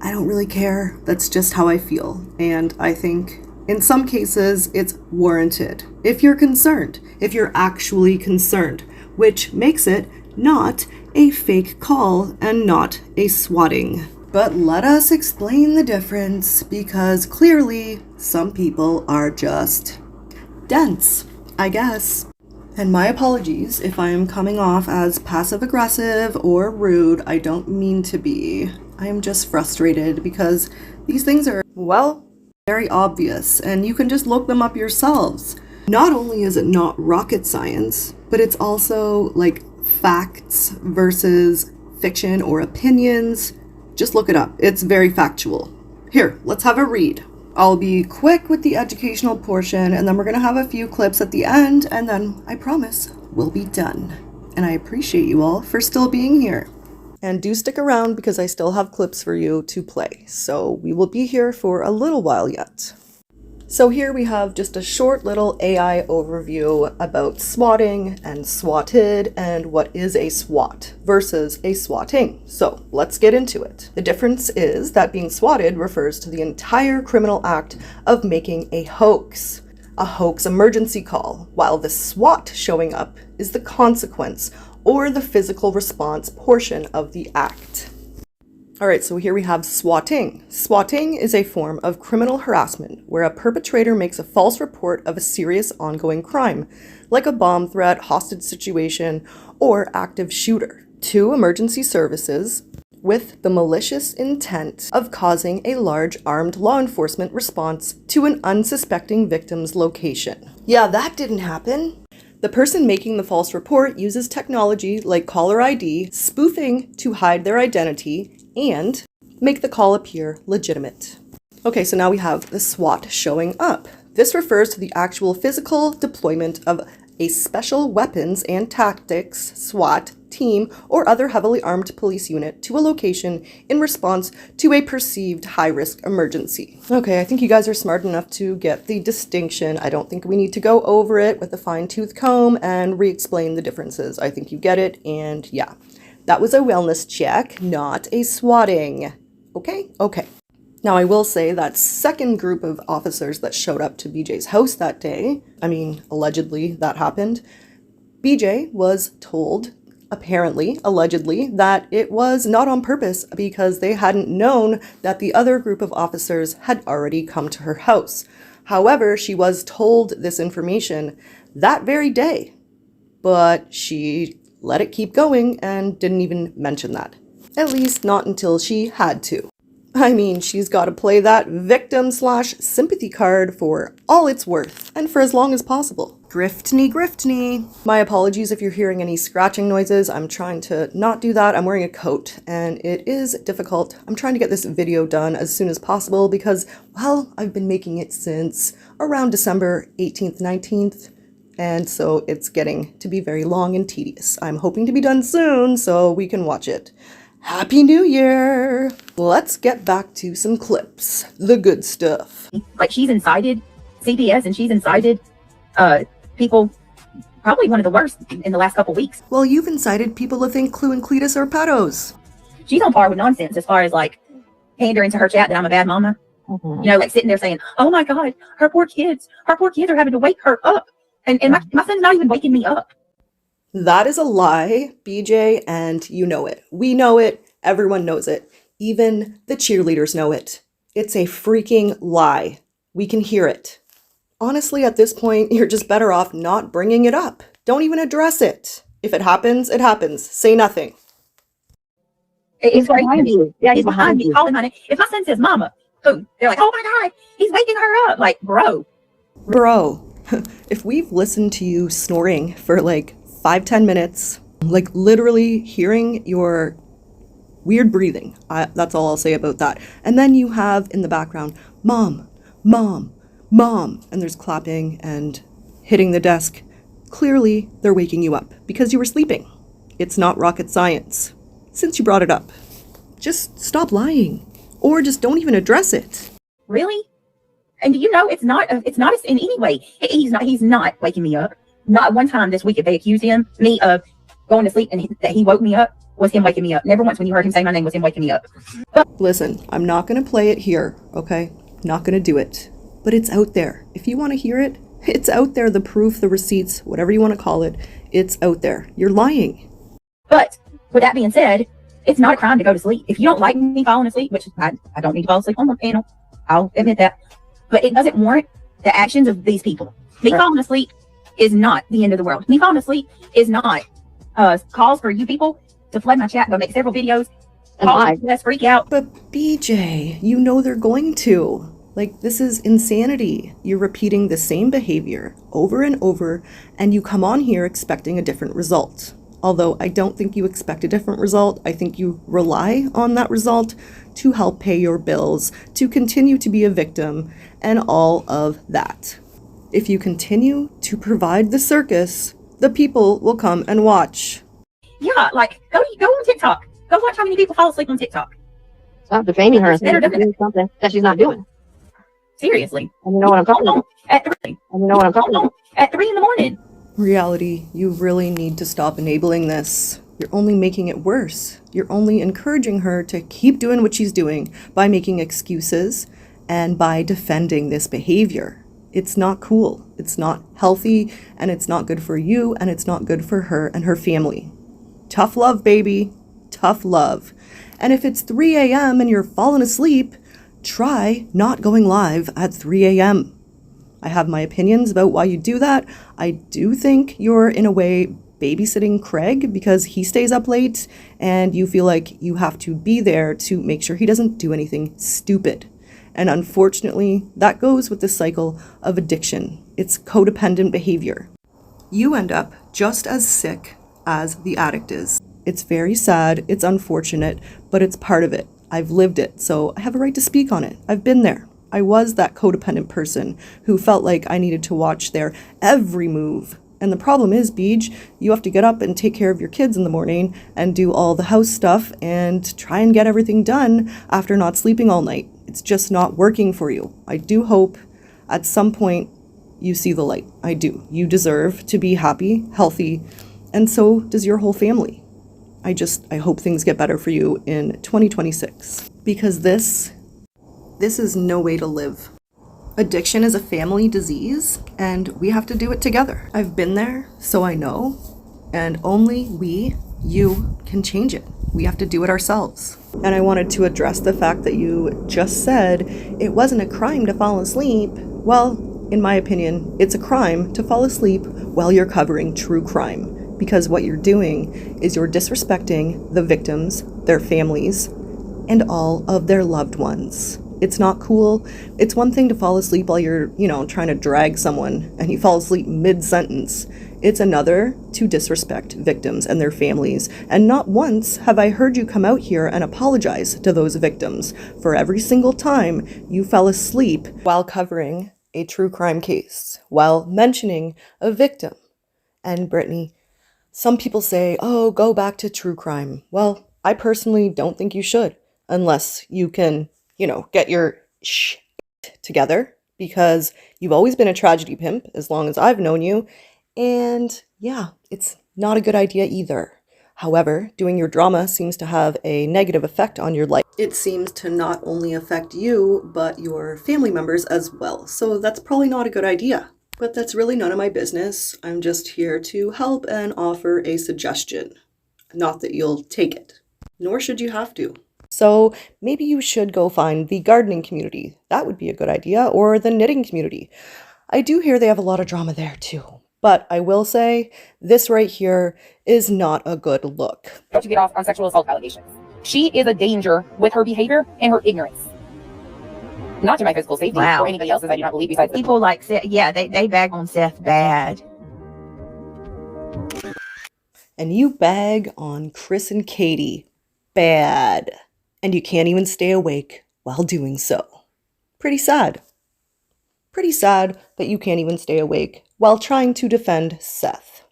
I don't really care. That's just how I feel. And I think in some cases it's warranted. If you're concerned, if you're actually concerned, which makes it not a fake call and not a swatting. But let us explain the difference, because clearly some people are just dense, I guess. And my apologies if I am coming off as passive-aggressive or rude. I don't mean to be. I am just frustrated because these things are, well, very obvious, and you can just look them up yourselves. Not only is it not rocket science, but it's also like facts versus fiction or opinions. Just look it up. It's very factual. Here, let's have a read. I'll be quick with the educational portion, and then we're going to have a few clips at the end, and then I promise we'll be done. And I appreciate you all for still being here. And do stick around because I still have clips for you to play. So we will be here for a little while yet. So here we have just a short little AI overview about swatting and swatted and what is a SWAT versus a swatting. So let's get into it. The difference is that being swatted refers to the entire criminal act of making a hoax emergency call, while the SWAT showing up is the consequence or the physical response portion of the act. All right, so here we have swatting. Swatting is a form of criminal harassment where a perpetrator makes a false report of a serious ongoing crime, like a bomb threat, hostage situation, or active shooter, to emergency services with the malicious intent of causing a large armed law enforcement response to an unsuspecting victim's location. Yeah, that didn't happen. The person making the false report uses technology like caller ID, spoofing to hide their identity, and make the call appear legitimate. Okay, so now we have the SWAT showing up. This refers to the actual physical deployment of a special weapons and tactics SWAT team or other heavily armed police unit to a location in response to a perceived high-risk emergency. Okay, I think you guys are smart enough to get the distinction. I don't think we need to go over it with a fine-tooth comb and re-explain the differences. I think you get it, and yeah. That was a wellness check, not a swatting. Okay? Okay. Now, I will say that second group of officers that showed up to BJ's house that day, allegedly that happened, BJ was told, apparently, allegedly, that it was not on purpose because they hadn't known that the other group of officers had already come to her house. However, she was told this information that very day, but she let it keep going and didn't even mention that. At least not until she had to. She's got to play that victim/sympathy card for all it's worth, and for as long as possible. Griftney. My apologies if you're hearing any scratching noises. I'm trying to not do that. I'm wearing a coat, and it is difficult. I'm trying to get this video done as soon as possible because, well, I've been making it since around December 18th, 19th, and so it's getting to be very long and tedious. I'm hoping to be done soon so we can watch it. Happy New Year! Let's get back to some clips. The good stuff. Like, she's incited CPS and she's incited people, probably one of the worst in the last couple weeks. Well, you've incited people to think Clue and Cletus are pedos. She's on par with nonsense as far as like pandering to her chat that I'm a bad mama. Mm-hmm. Like sitting there saying, oh my God, her poor kids are having to wake her up. And my son's not even waking me up. That is a lie, BJ, and you know it. We know it. Everyone knows it. Even the cheerleaders know it. It's a freaking lie. We can hear it. Honestly, at this point, you're just better off not bringing it up. Don't even address it. If it happens, it happens. Say nothing. It's behind me. Yeah, he's behind me, calling on it. If my son says mama, boom, they're like, oh my God, he's waking her up. Like, bro, if we've listened to you snoring for like 5-10 minutes, like literally hearing your weird breathing. That's all I'll say about that. And then you have in the background, mom, mom, mom, and there's clapping and hitting the desk. Clearly, they're waking you up because you were sleeping. It's not rocket science. Since you brought it up, just stop lying or just don't even address it. Really? And you know, it's not in any way. He's not waking me up. Not one time this week if they accused me of going to sleep and that he woke me up was him waking me up. Never once when you heard him say my name was him waking me up. Listen, I'm not going to play it here, okay? Not going to do it. But it's out there. If you want to hear it, it's out there. The proof, the receipts, whatever you want to call it, it's out there. You're lying. But with that being said, it's not a crime to go to sleep. If you don't like me falling asleep, which I don't need to fall asleep on the panel, I'll admit that. But it doesn't warrant the actions of these people. Me falling asleep is not the end of the world. Me falling asleep is not cause for you people to flood my chat, go make several videos, let's freak out. But BJ, you know they're going to. Like, this is insanity. You're repeating the same behavior over and over, and you come on here expecting a different result. Although I don't think you expect a different result. I think you rely on that result to help pay your bills, to continue to be a victim, and all of that. If you continue to provide the circus, the people will come and watch. Yeah, like, go on TikTok. Go watch how many people fall asleep on TikTok. Stop defaming her and saying something that she's not doing. Seriously. And you know what I'm talking about. At 3. And you know what I'm talking about. At 3 in the morning. Reality, you really need to stop enabling this. You're only making it worse. You're only encouraging her to keep doing what she's doing by making excuses and by defending this behavior. It's not cool. It's not healthy, and it's not good for you, and it's not good for her and her family. Tough love, baby. Tough love. And if it's 3 a.m. and you're falling asleep, try not going live at 3 a.m. I have my opinions about why you do that. I do think you're, in a way, babysitting Craig because he stays up late and you feel like you have to be there to make sure he doesn't do anything stupid. And unfortunately, that goes with the cycle of addiction. It's codependent behavior. You end up just as sick as the addict is. It's very sad, it's unfortunate, but it's part of it. I've lived it, so I have a right to speak on it. I've been there. I was that codependent person who felt like I needed to watch their every move And the problem is, Beej, you have to get up and take care of your kids in the morning and do all the house stuff and try and get everything done after not sleeping all night. It's just not working for you. I do hope at some point you see the light. I do. You deserve to be happy, healthy, and so does your whole family. I hope things get better for you in 2026, because this is no way to live. Addiction is a family disease, and we have to do it together. I've been there, so I know, and only you can change it. We have to do it ourselves. And I wanted to address the fact that you just said it wasn't a crime to fall asleep. Well, in my opinion, it's a crime to fall asleep while you're covering true crime, because what you're doing is you're disrespecting the victims, their families, and all of their loved ones. It's not cool. It's one thing to fall asleep while you're, trying to drag someone and you fall asleep mid-sentence. It's another to disrespect victims and their families. And not once have I heard you come out here and apologize to those victims for every single time you fell asleep while covering a true crime case, while mentioning a victim. And Brittney, some people say, oh, go back to true crime. Well, I personally don't think you should, unless you can, get your shit together, because you've always been a tragedy pimp as long as I've known you. And yeah, it's not a good idea either. However, doing your drama seems to have a negative effect on your life. It seems to not only affect you, but your family members as well. So that's probably not a good idea. But that's really none of my business. I'm just here to help and offer a suggestion. Not that you'll take it, nor should you have to. So maybe you should go find the gardening community. That would be a good idea. Or the knitting community. I do hear they have a lot of drama there too. But I will say, this right here is not a good look. To get off on sexual assault allegations. She is a danger with her behavior and her ignorance. Not to my physical safety or anybody else's, I do not believe, besides people like Seth. Yeah, they bag on Seth bad. And you bag on Chris and Katie bad. And you can't even stay awake while doing so. Pretty sad. Pretty sad that you can't even stay awake while trying to defend Seth.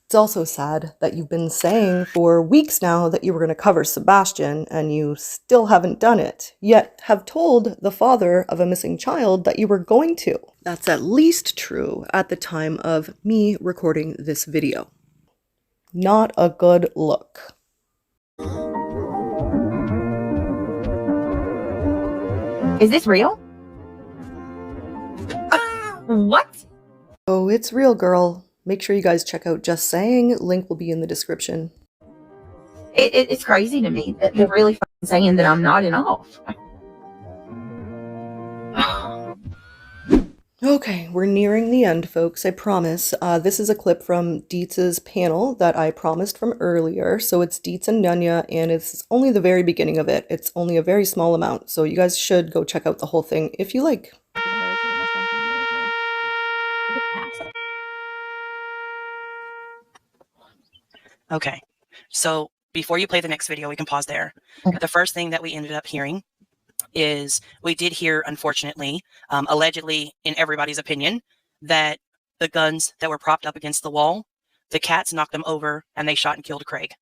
It's also sad that you've been saying for weeks now that you were going to cover Sebastian and you still haven't done it, yet have told the father of a missing child that you were going to. That's at least true at the time of me recording this video. Not a good look. Is this real? What? Oh, it's real, girl. Make sure you guys check out Just Saying. Link will be in the description. It's crazy to me that they're really saying that I'm not enough. Okay, we're nearing the end, folks, I promise. This is a clip from Deets' panel that I promised from earlier. So it's Deets and Nunya, and it's only the very beginning of it. It's only a very small amount, so you guys should go check out the whole thing if you like. Okay, so before you play the next video, we can pause there. Okay. The first thing that we ended up hearing is we did hear, unfortunately, allegedly in everybody's opinion, that the guns that were propped up against the wall, the cats knocked them over and they shot and killed Craig.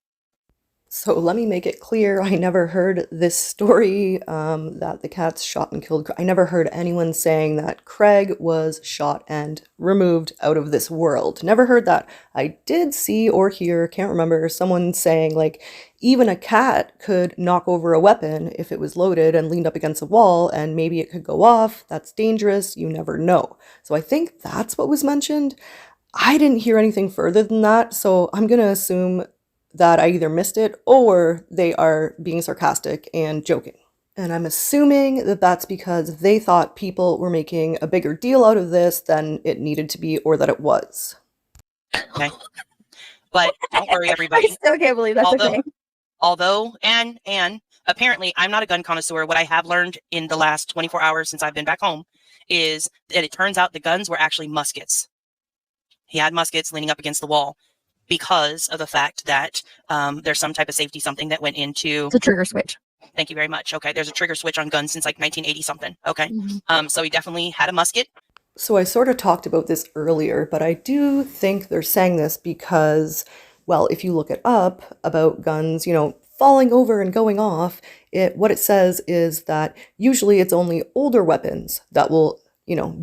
So let me make it clear, I never heard this story that the cats shot and killed Craig. I never heard anyone saying that Craig was shot and removed out of this world. Never heard that. I did see or hear, can't remember, someone saying like even a cat could knock over a weapon if it was loaded and leaned up against a wall and maybe it could go off. That's dangerous. You never know. So I think that's what was mentioned. I didn't hear anything further than that. So I'm going to assume that I either missed it or they are being sarcastic and joking. And I'm assuming that that's because they thought people were making a bigger deal out of this than it needed to be or that it was. Okay. But don't worry, everybody. I still can't believe that's okay. Although, and apparently I'm not a gun connoisseur. What I have learned in the last 24 hours since I've been back home is that it turns out the guns were actually muskets. He had muskets leaning up against the wall because of the fact that there's some type of safety something that went into It's a trigger switch. Thank you very much. Okay, there's a trigger switch on guns since like 1980 something. Okay, Mm-hmm. so he definitely had a musket. So I sort of talked about this earlier, but I do think they're saying this because, well, if you look it up about guns, falling over and going off, what it says is that usually it's only older weapons that will,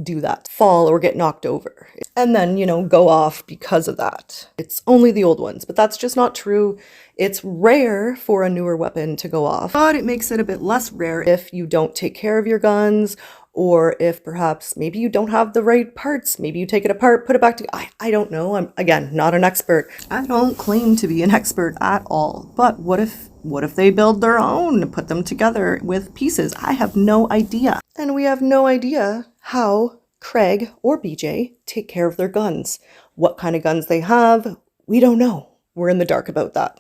do that, fall or get knocked over, and then, go off because of that. It's only the old ones, but that's just not true. It's rare for a newer weapon to go off, but it makes it a bit less rare if you don't take care of your guns, or if perhaps maybe you don't have the right parts. Maybe you take it apart, put it back together. I don't know. I'm, again, not an expert. I don't claim to be an expert at all. But what if they build their own and put them together with pieces? I have no idea. And we have no idea how Craig or BJ take care of their guns. What kind of guns they have, we don't know. We're in the dark about that.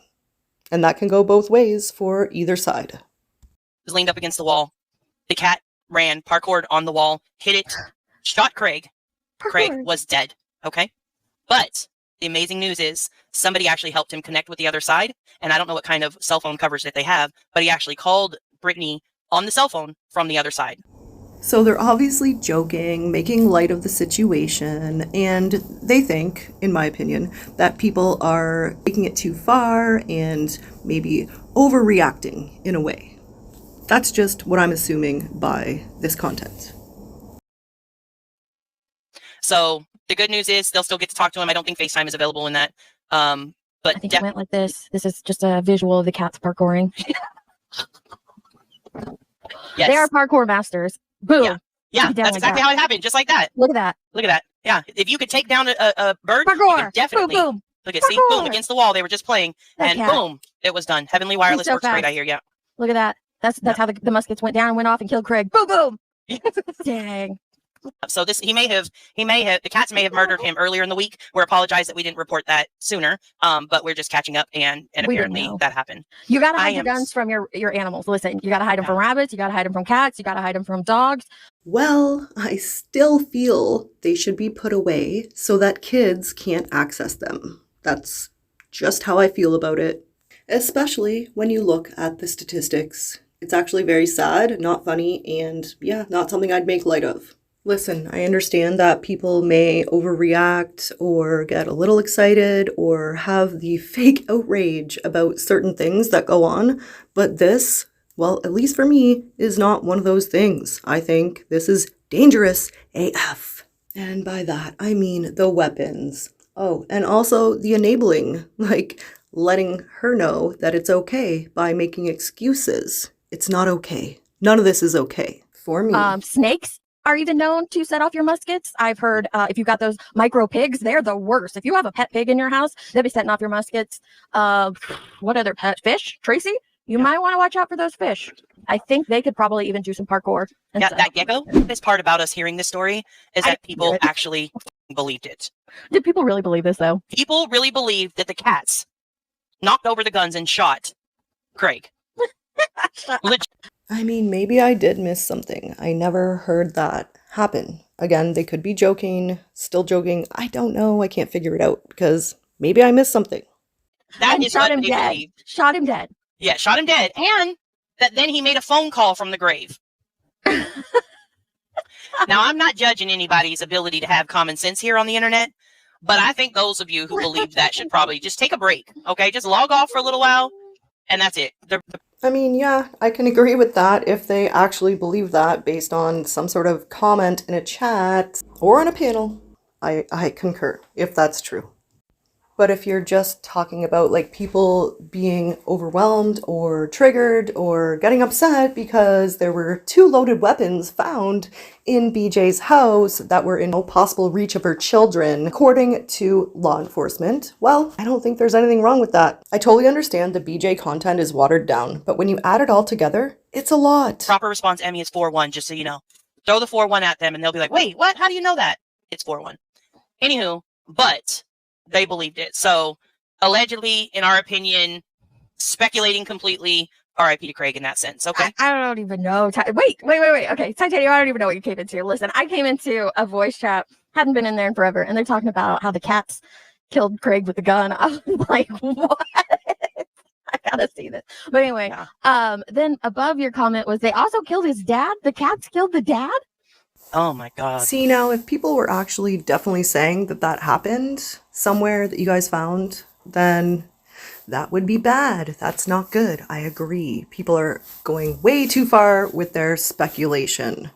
And that can go both ways for either side. Was leaned up against the wall. The cat ran, parkoured on the wall, hit it, shot Craig. Craig was dead. Okay. But the amazing news is somebody actually helped him connect with the other side. And I don't know what kind of cell phone coverage that they have, but he actually called Brittney on the cell phone from the other side. So they're obviously joking, making light of the situation, and they think, in my opinion, that people are taking it too far and maybe overreacting in a way. That's just what I'm assuming by this content. So the good news is they'll still get to talk to him. I don't think FaceTime is available in that. But I think it went like this. This is just a visual of the cats parkouring. Yes. They are parkour masters. Boom. Yeah, that's exactly how it happened. Just like that. Look at that. Look at that. Yeah. If you could take down a bird, parkour. you could definitely. Boom, boom. Look at, see, boom, against the wall. They were just playing. And boom, it was done. Heavenly Wireless so works great, fast. I hear. Yeah. Look at that. That's how the muskets went down and went off and killed Craig. Boom, boom. Dang. So the cats may have murdered him earlier in the week. We apologize that we didn't report that sooner. But we're just catching up, and apparently that happened. You gotta hide your guns from your animals. Listen, you gotta hide them from rabbits. You gotta hide them from cats. You gotta hide them from dogs. Well, I still feel they should be put away so that kids can't access them. That's just how I feel about it. Especially when you look at the statistics. It's actually very sad, not funny, and yeah, not something I'd make light of. Listen, I understand that people may overreact or get a little excited or have the fake outrage about certain things that go on, but this, well, at least for me, is not one of those things. I think this is dangerous AF. And by that, I mean the weapons. Oh, and also the enabling, like letting her know that it's okay by making excuses. It's not okay. None of this is okay for me. Snakes are even known to set off your muskets. I've heard if you've got those micro pigs, they're the worst. If you have a pet pig in your house, they'll be setting off your muskets. What other pet? Fish? Tracy? You might want to watch out for those fish. I think they could probably even do some parkour. Yeah, that gecko. This part about us hearing this story is that people actually believed it. Did people really believe this, though? People really believed that the cats knocked over the guns and shot Craig. I mean, maybe I did miss something. I never heard that happen. Again, they could be joking, still joking. I don't know. I can't figure it out because maybe I missed something. That and is shot what him they dead. believed. Shot him dead. Yeah, shot him dead. And that then he made a phone call from the grave. Now, I'm not judging anybody's ability to have common sense here on the internet, but I think those of you who believe that should probably just take a break, okay? Just log off for a little while, and that's it. I mean, yeah, I can agree with that if they actually believe that based on some sort of comment in a chat or on a panel. I concur, if that's true. But if you're just talking about like people being overwhelmed or triggered or getting upset because there were 2 loaded weapons found in BJ's house that were in no possible reach of her children, according to law enforcement, well, I don't think there's anything wrong with that. I totally understand the BJ content is watered down, but when you add it all together, it's a lot. Proper response, Emmy, is 4-1, just so you know. Throw the 4-1 at them and they'll be like, wait, what? How do you know that? It's 4-1. Anywho, but they believed it. So allegedly, in our opinion, speculating completely, RIP to Craig in that sense. Okay. I don't even know. Wait. Okay. Titanium, I don't even know what you came into. Listen, I came into a voice chat, hadn't been in there in forever, and they're talking about how the cats killed Craig with a gun. I'm like, what? I gotta see this. But anyway, then above your comment was they also killed his dad. The cats killed the dad. Oh my God. See, now, if people were actually definitely saying that that happened somewhere that you guys found, then that would be bad. That's not good. I agree. People are going way too far with their speculation.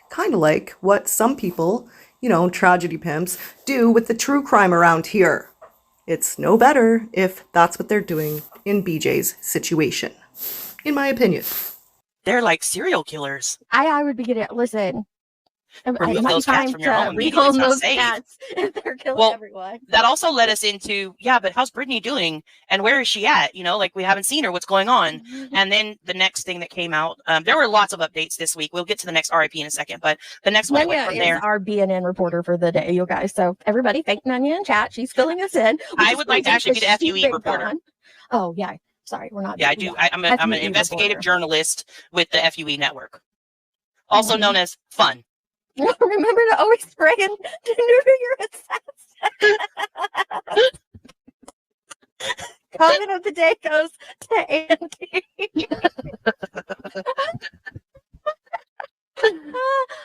Kind of like what some people, tragedy pimps, do with the true crime around here. It's no better if that's what they're doing in BJ's situation, in my opinion. They're like serial killers. I would be getting, listen. Remove those cats from your home immediately. Recall It's not those safe. cats if they're killing everyone. That also led us into, but how's Brittney doing? And where is she at? Like we haven't seen her. What's going on? And then the next thing that came out, there were lots of updates this week. We'll get to the next RIP in a second, but the next one went from Nunya there. is our BNN reporter for the day, you guys. So everybody, thank Nunya in chat. She's filling us in. I would like to actually be the FUE reporter. Oh, yeah. Sorry, we're not. Yeah, I do. I'm an investigative journalist with the FUE network, also known as FUN. Remember to always spray and neuter your assassin. Comment of the day goes to Andy.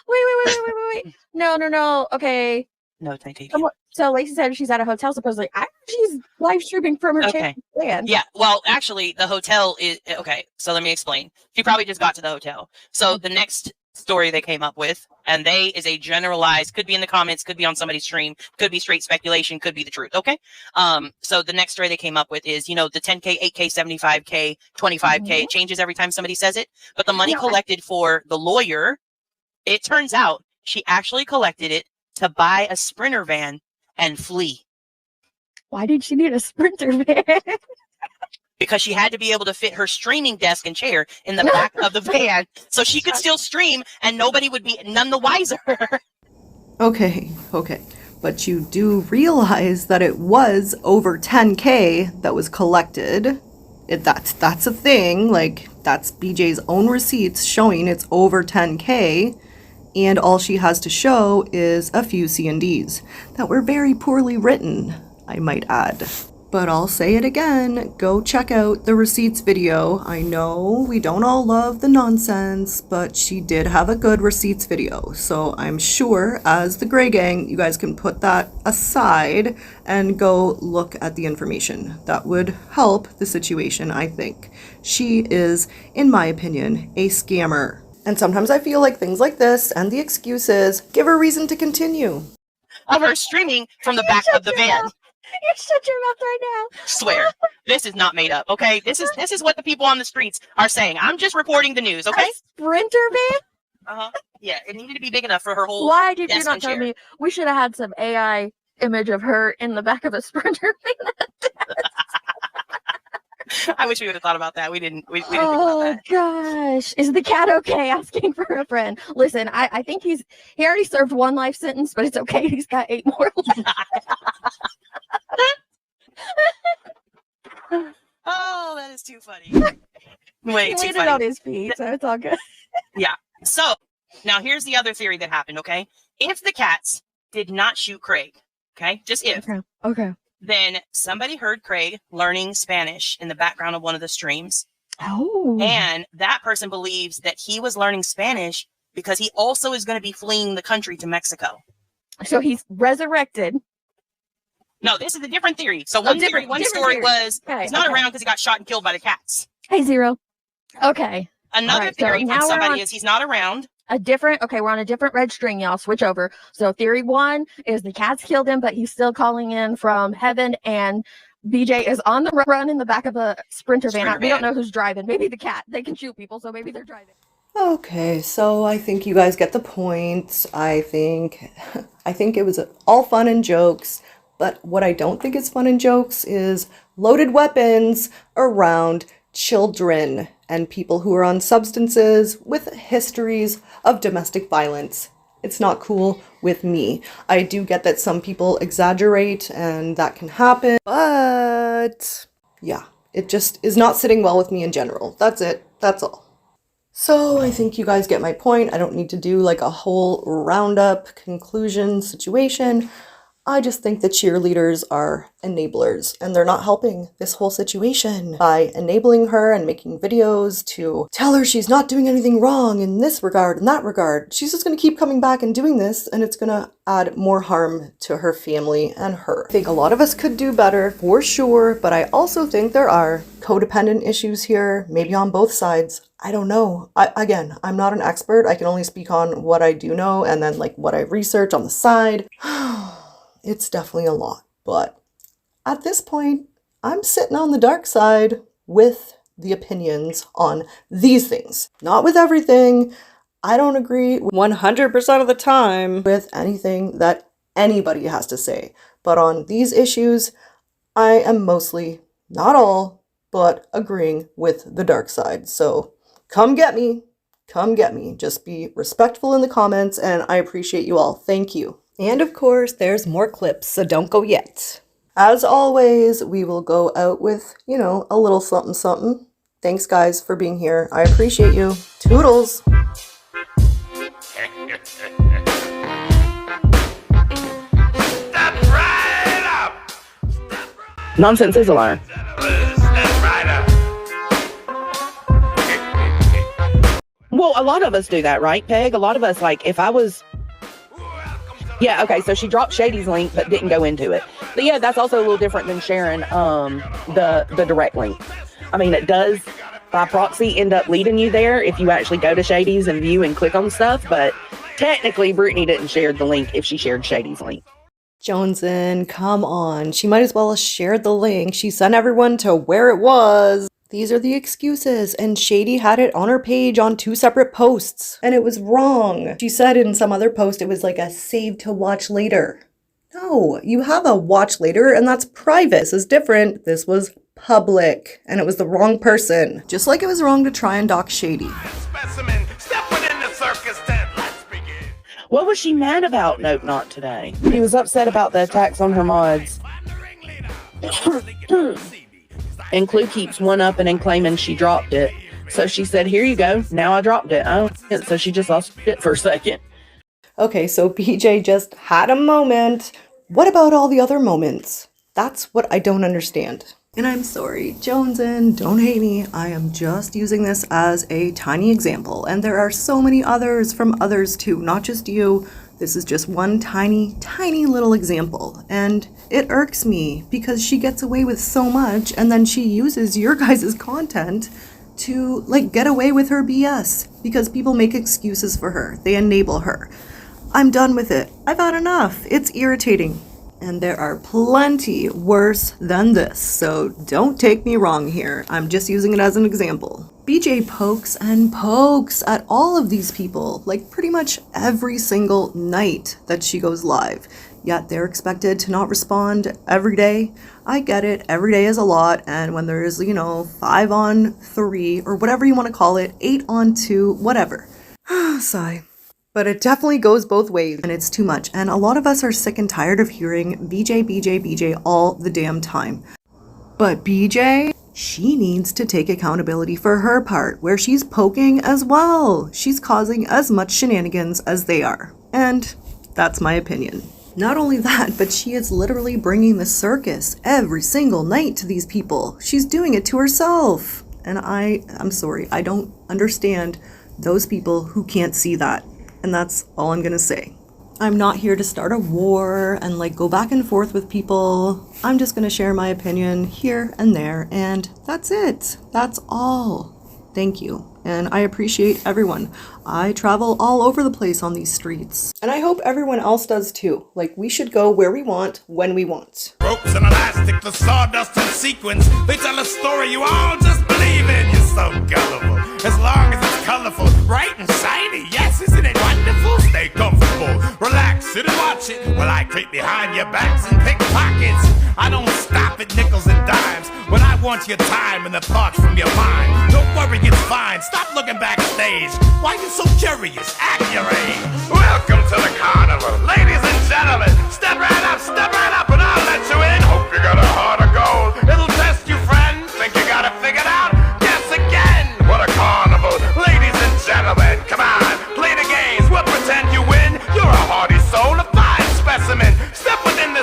Wait. No. Okay. No, thank you. So Lacey said she's at a hotel, supposedly. She's live streaming from her Okay. van. Yeah. Well, actually, the hotel is okay. So let me explain. She probably just got to the hotel. So the next story they came up with, and they is a generalized, could be in the comments, could be on somebody's stream, could be straight speculation, could be the truth. Okay. So the next story they came up with is, the 10K, 8K, 75K, 25K changes every time somebody says it. But the money collected for the lawyer, it turns out she actually collected it to buy a Sprinter van and flee. Why did she need a Sprinter van? Because she had to be able to fit her streaming desk and chair in the back of the van so she could still stream and nobody would be none the wiser. Okay. But you do realize that it was over 10K that was collected. That's a thing. Like, that's BJ's own receipts showing it's over 10K. And all she has to show is a few C&Ds that were very poorly written, I might add. But I'll say it again, go check out the receipts video. I know we don't all love the nonsense, but she did have a good receipts video. So I'm sure, as the Grey Gang, you guys can put that aside and go look at the information. That would help the situation, I think. She is, in my opinion, a scammer. And sometimes I feel like things like this and the excuses give her reason to continue. Of her streaming from the back of the van. You shut your mouth right now. Swear, this is not made up. Okay, this is what the people on the streets are saying. I'm just reporting the news. Okay. A Sprinter van? Yeah, it needed to be big enough for her whole. Why did you desk not and tell chair. me? We should have had some AI image of her in the back of a Sprinter van. I wish we would have thought about that. We didn't. We didn't think about that. Gosh, is the cat okay? Asking for a friend. Listen, I think he already served one life sentence, but it's okay. He's got 8 more left. Oh, that is too funny. Way He too landed funny. on his feet, so it's all good. Yeah. So now here's the other theory that happened. Okay, if the cats did not shoot Craig, okay, just if, Okay. then somebody heard Craig learning Spanish in the background of one of the streams. Oh. And that person believes that he was learning Spanish because he also is going to be fleeing the country to Mexico. So he's resurrected. No, this is a different theory. So one story was he's not around because he got shot and killed by the cats. Hey, Zero. Okay. Another Right, theory so from now we're somebody on is he's not around. We're on a different red string, y'all. Switch over. So theory 1 is the cats killed him, but he's still calling in from heaven, and BJ is on the run in the back of a Sprinter van. We don't know who's driving. Maybe the cat. They can shoot people, so maybe they're driving. Okay, so I think you guys get the point. I think it was all fun and jokes, but what I don't think is fun and jokes is loaded weapons around children and people who are on substances with histories of domestic violence. It's not cool with me. I do get that some people exaggerate and that can happen, but yeah, it just is not sitting well with me in general. That's it. That's all. So I think you guys get my point. I don't need to do like a whole roundup conclusion situation. I just think the cheerleaders are enablers, and they're not helping this whole situation by enabling her and making videos to tell her she's not doing anything wrong in this regard and that regard. She's just going to keep coming back and doing this, and it's going to add more harm to her family and her. I think a lot of us could do better, for sure, but I also think there are codependent issues here, maybe on both sides. I don't know. Again, I'm not an expert. I can only speak on what I do know and then like what I research on the side. It's definitely a lot, but at this point, I'm sitting on the dark side with the opinions on these things. Not with everything. I don't agree 100% of the time with anything that anybody has to say, but on these issues, I am mostly, not all, but agreeing with the dark side. So come get me. Come get me. Just be respectful in the comments, and I appreciate you all. Thank you. And of course, there's more clips, so don't go yet. As always, we will go out with, you know, a little something something. Thanks, guys, for being here. I appreciate you. Toodles! Nonsense is a liar. Well, a lot of us do that, right, Peg? A lot of us, like, if I was... Yeah, okay, so she dropped Shady's link but didn't go into it. But yeah, that's also a little different than sharing the direct link. I mean, it does, by proxy, end up leading you there if you actually go to Shady's and view and click on stuff, but technically, Brittney didn't share the link if she shared Shady's link. Jonesin, come on. She might as well have shared the link. She sent everyone to where it was. These are the excuses, and Shady had it on her page on 2 separate posts, and it was wrong. She said in some other post it was like a save to watch later. No, you have a watch later, and that's private. This is different. This was public, and it was the wrong person. Just like it was wrong to try and dox Shady. What was she mad about? Nope, not today. She was upset about the attacks on her mods. And Clue keeps one-upping and claiming she dropped it. So she said, here you go. Now I dropped it. Oh, so she just lost it for a second. Okay, so BJ just had a moment. What about all the other moments? That's what I don't understand. And I'm sorry, Jonesin, don't hate me. I am just using this as a tiny example. And there are so many others from others too, not just you. This is just one tiny, tiny little example. And it irks me because she gets away with so much and then she uses your guys' content to like get away with her BS because people make excuses for her. They enable her. I'm done with it. I've had enough. It's irritating. And there are plenty worse than this, so don't take me wrong here. I'm just using it as an example. BJ pokes and pokes at all of these people, like pretty much every single night that she goes live. Yet they're expected to not respond every day. I get it, every day is a lot, and when there's, 5 on 3, or whatever you want to call it, 8 on 2, whatever. Sigh. But it definitely goes both ways, and it's too much. And a lot of us are sick and tired of hearing BJ, BJ, BJ all the damn time. But BJ, she needs to take accountability for her part, where she's poking as well. She's causing as much shenanigans as they are. And that's my opinion. Not only that, but she is literally bringing the circus every single night to these people. She's doing it to herself. And I'm sorry, I don't understand those people who can't see that. And that's all I'm gonna say. I'm not here to start a war and go back and forth with people. I'm just gonna share my opinion here and there, and that's it. That's all. Thank you. And I appreciate everyone. I travel all over the place on these streets. And I hope everyone else does too. We should go where we want, when we want. Ropes and elastic, the sawdust and sequins. They tell a story you all just believe in. You're so gullible. As long as it's colorful, bright and shiny. Yes, isn't it wonderful? Stay comfortable. Relax, sit and watch it. While I creep behind your backs and pick pockets. I don't stop at nickels and dimes. When I want your time and the thoughts from your mind. Don't worry, it's fine. Stop looking backstage. Why you so curious? Act your age. Welcome to the carnival. Ladies and gentlemen, step right up, and I'll let you in. Hope you got a heart of gold. It'll test you, friend. Think you got it figured out? Guess again. What a carnival. Ladies and gentlemen, come on. Play the games. We'll pretend you win. You're a hardy soul, a fine specimen. Step within the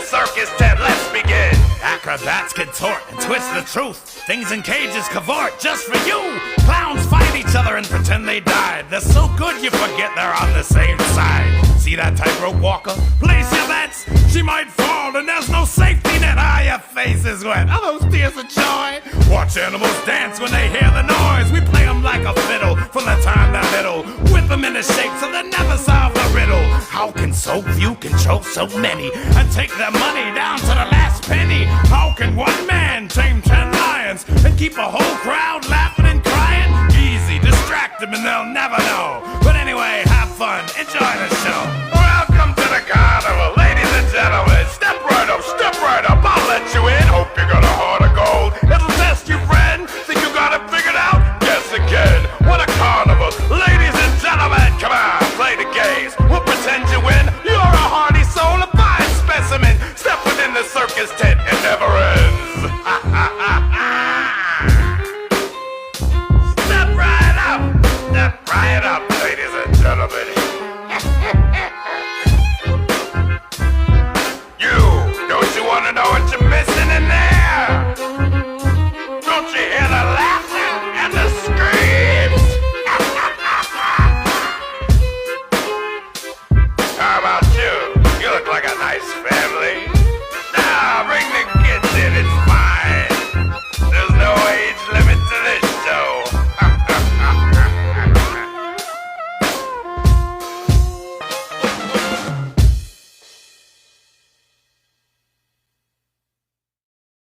truth. Things in cages cavort just for you. Clowns fight each other and pretend they died. They're so good you forget they're on the same side. See that tightrope walker? Place your bets. She might fall and there's no safety net. Ah, your face is wet. Are those tears of joy? Watch animals dance when they hear the noise. We play them like a fiddle from the time they're little. Whip them into shape so they never solve the riddle. How can so few control so many and take their money down to the last penny? How can one man tame 10 lions and keep a whole crowd laughing and crying? Easy, distract them and they'll never know. But anyway, have fun, enjoy the show. Welcome to the carnival, ladies and gentlemen. Step right up, I'll let you in. Hope you got a heart of gold. It'll test you, friend. Think you got it figured out? Guess again. What a carnival, ladies and gentlemen. Come on, play the games. We'll pretend you win. You're a hardy soul, a fine specimen. Step within the circus tent, it never ends. Step right up, ladies and gentlemen.